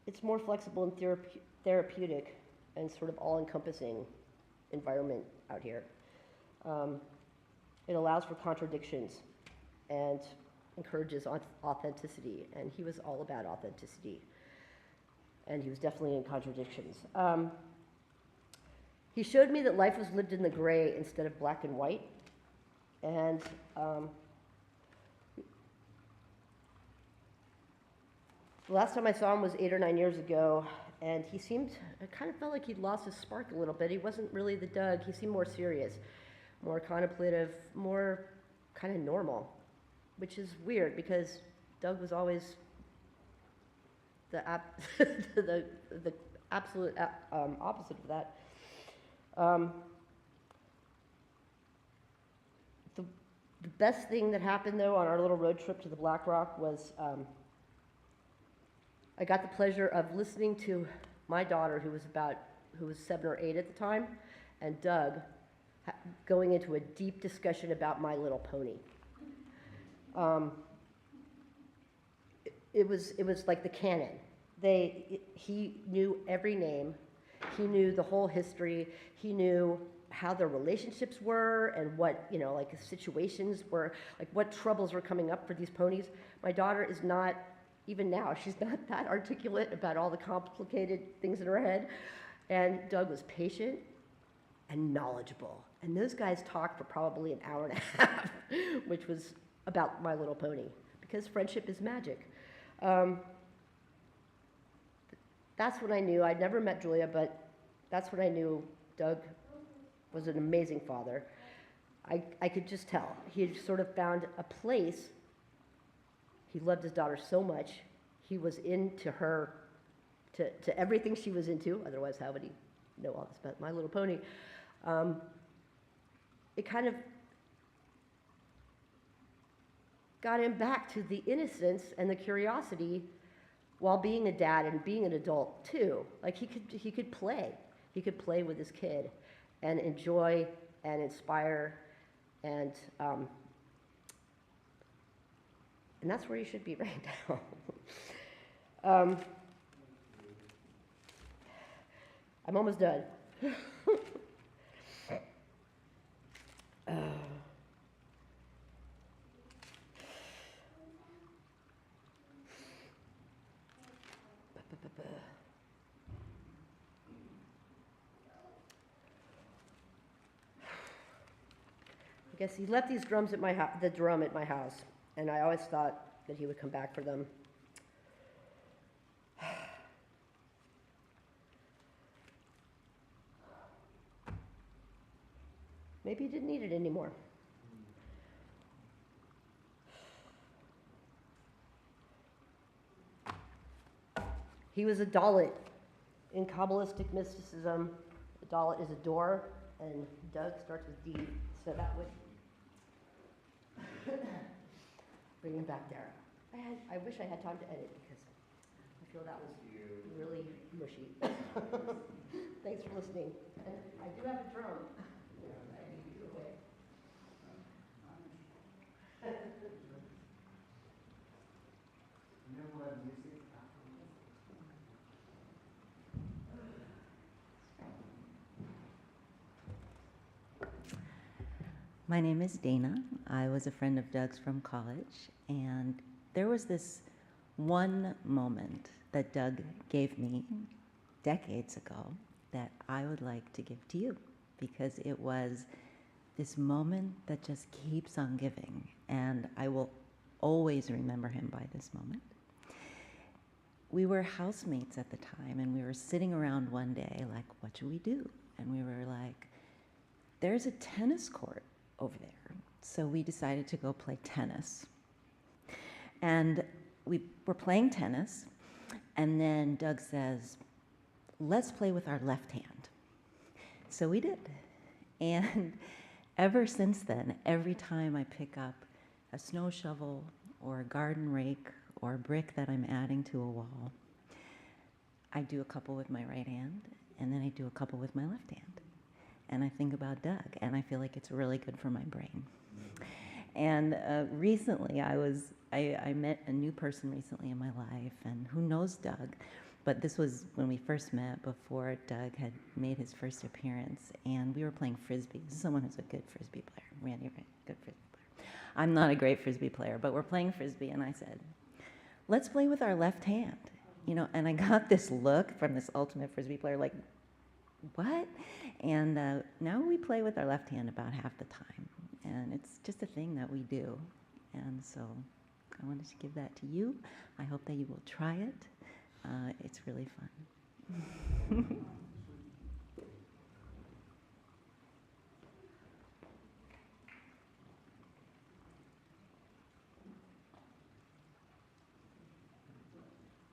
S11: It's more flexible and therapeutic and sort of all-encompassing environment out here. It allows for contradictions and encourages authenticity, and he was all about authenticity, and he was definitely in contradictions. He showed me that life was lived in the gray instead of black and white, and the last time I saw him was 8 or 9 years ago, and he seemed, I kind of felt like he'd lost his spark a little bit. He wasn't really the Doug. He seemed more serious, more contemplative, more kind of normal, which is weird because Doug was always the absolute opposite of that. The best thing that happened, though, on our little road trip to the Black Rock was I got the pleasure of listening to my daughter, who was 7 or 8 at the time, and Doug going into a deep discussion about My Little Pony. it was like the canon. He knew every name. He knew the whole history. He knew how their relationships were and what, like situations were, like what troubles were coming up for these ponies. My daughter is not, even now, she's not that articulate about all the complicated things in her head. And Doug was patient and knowledgeable. And those guys talked for probably an hour and a half, which was about My Little Pony, because friendship is magic. That's when I knew. I'd never met Julia, but that's when I knew Doug was an amazing father. I could just tell. He had sort of found a place. He loved his daughter so much. He was into her, to everything she was into. Otherwise, how would he know all this about My Little Pony? It kind of got him back to the innocence and the curiosity while being a dad and being an adult too. Like he could play. He could play with his kid and enjoy and inspire, and that's where you should be right now. I'm almost done. I guess he left these drums at the drum at my house, and I always thought that he would come back for them. Maybe he didn't need it anymore. He was a Dalit. In Kabbalistic mysticism, a Dalit is a door, and Doug starts with D, so that would bring him back there. I wish I had time to edit, because I feel that was really mushy. Thanks for listening. And I do have a drum. I need to away.
S12: My name is Dana. I was a friend of Doug's from college, and there was this one moment that Doug gave me decades ago that I would like to give to you, because it was this moment that just keeps on giving, and I will always remember him by this moment. We were housemates at the time, and we were sitting around one day like, what should we do? And we were like, there's a tennis court over there. So we decided to go play tennis. And we were playing tennis, and then Doug says, let's play with our left hand. So we did. And ever since then, every time I pick up a snow shovel or a garden rake or a brick that I'm adding to a wall, I do a couple with my right hand, and then I do a couple with my left hand. And I think about Doug, and I feel like it's really good for my brain. And recently, I met a new person recently in my life, and who knows Doug, but this was when we first met, before Doug had made his first appearance, and we were playing Frisbee. Someone who's a good Frisbee player. Randy, right? Good Frisbee player. I'm not a great Frisbee player, but we're playing Frisbee, and I said, let's play with our left hand. And I got this look from this ultimate Frisbee player, like, what? And now we play with our left hand about half the time. And it's just a thing that we do. And so I wanted to give that to you. I hope that you will try it. It's really fun.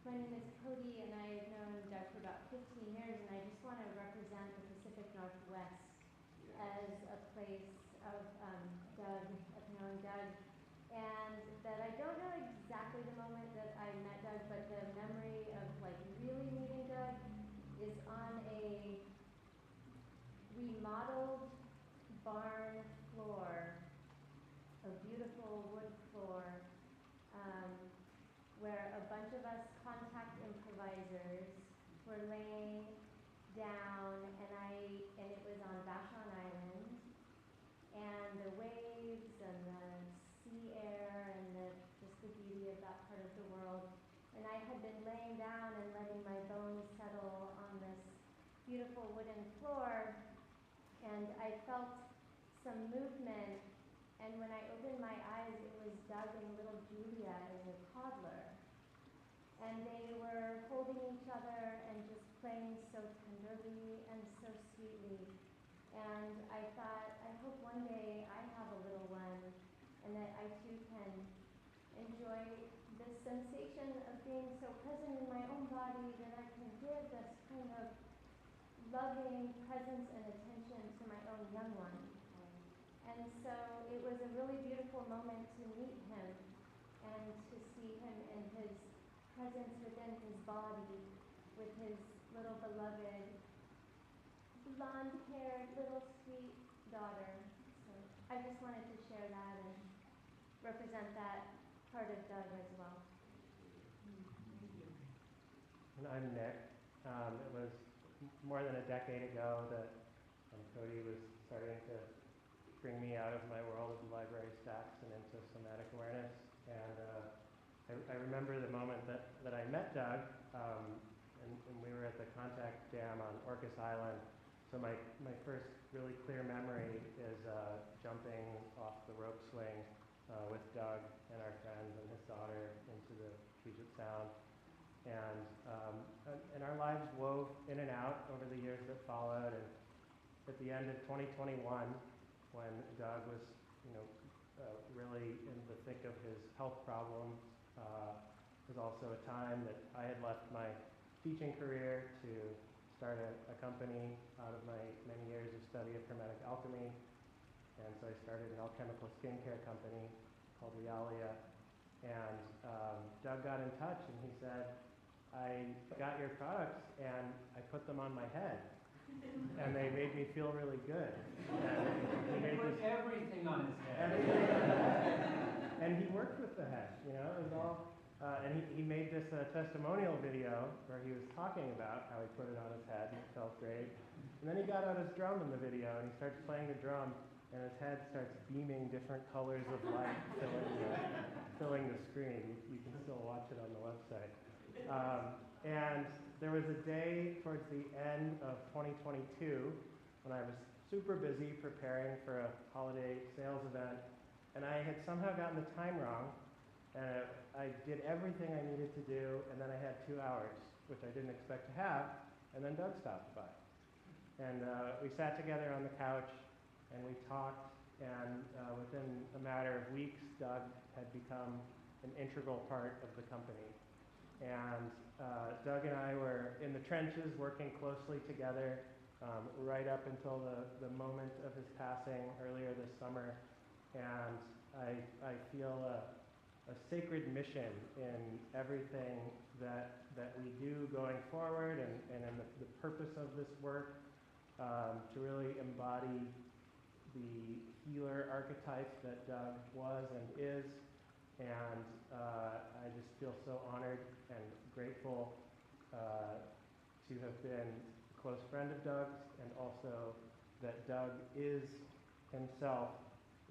S13: My name is Cody, and I've known Doug for about 15 years, and I just want to represent the Pacific Northwest as a place of Doug, of knowing Doug, and that I don't know exactly the moment that I met Doug, but the memory of really meeting Doug is on a remodeled barn floor, a beautiful wood floor, where a bunch of us contact improvisers were laying down, and it was on Vashon Island, and the waves and the sea air and just the beauty of that part of the world. And I had been laying down and letting my bones settle on this beautiful wooden floor, and I felt some movement, and when I opened my eyes, it was Doug and little Julia as a toddler. And they were holding each other and just playing so tenderly and so sweetly. And I thought, I hope one day I have a little one and that I too can enjoy this sensation of being so present in my own body that I can give this kind of loving presence and attention to my own young one. And so it was a really beautiful moment to meet him and to see him in his presence within his body with his little beloved blonde-haired little sweet daughter. So I just wanted to share that and represent that part of Doug as well.
S14: And I'm Nick. It was more than a decade ago that Cody was starting to bring me out of my world of library stacks and into somatic awareness. And I remember the moment that I met Doug, and we were at the contact dam on Orcas Island. So my first really clear memory is jumping off the rope swing with Doug and our friends and his daughter into the Puget Sound. And our lives wove in and out over the years that followed. And at the end of 2021, when Doug was, really in the thick of his health problems, was also a time that I had left my teaching career to start a company out of my many years of study of hermetic alchemy. And so I started an alchemical skincare company called Realia. And Doug got in touch and he said, I got your products and I put them on my head. And they made me feel really good. And
S15: he put everything on his head.
S14: And he worked with the head, it was all. And he made this testimonial video where he was talking about how he put it on his head and it felt great. And then he got out his drum in the video and he starts playing the drum and his head starts beaming different colors of light filling the screen. You can still watch it on the website. And there was a day towards the end of 2022 when I was super busy preparing for a holiday sales event, and I had somehow gotten the time wrong, and I did everything I needed to do, and then I had 2 hours, which I didn't expect to have, and then Doug stopped by. And we sat together on the couch, and we talked, and within a matter of weeks, Doug had become an integral part of the company. And Doug and I were in the trenches working closely together right up until the moment of his passing earlier this summer. And I feel a sacred mission in everything that we do going forward and in the purpose of this work to really embody the healer archetype that Doug was and is. And I just feel so honored and grateful to have been a close friend of Doug's, and also that Doug is himself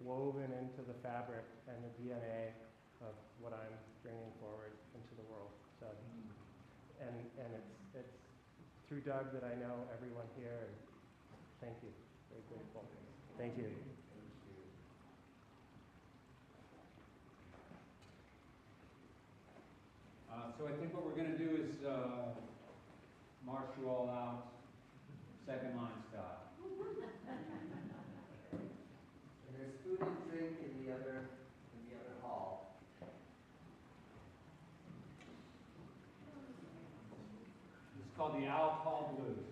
S14: woven into the fabric and the DNA of what I'm bringing forward into the world. So, and it's through Doug that I know everyone here, and thank you. Very grateful. Thank you.
S15: So I think what we're going to do is march you all out, second line style.
S1: And there's food and drink in the other hall.
S15: It's called the Owl Call Blues.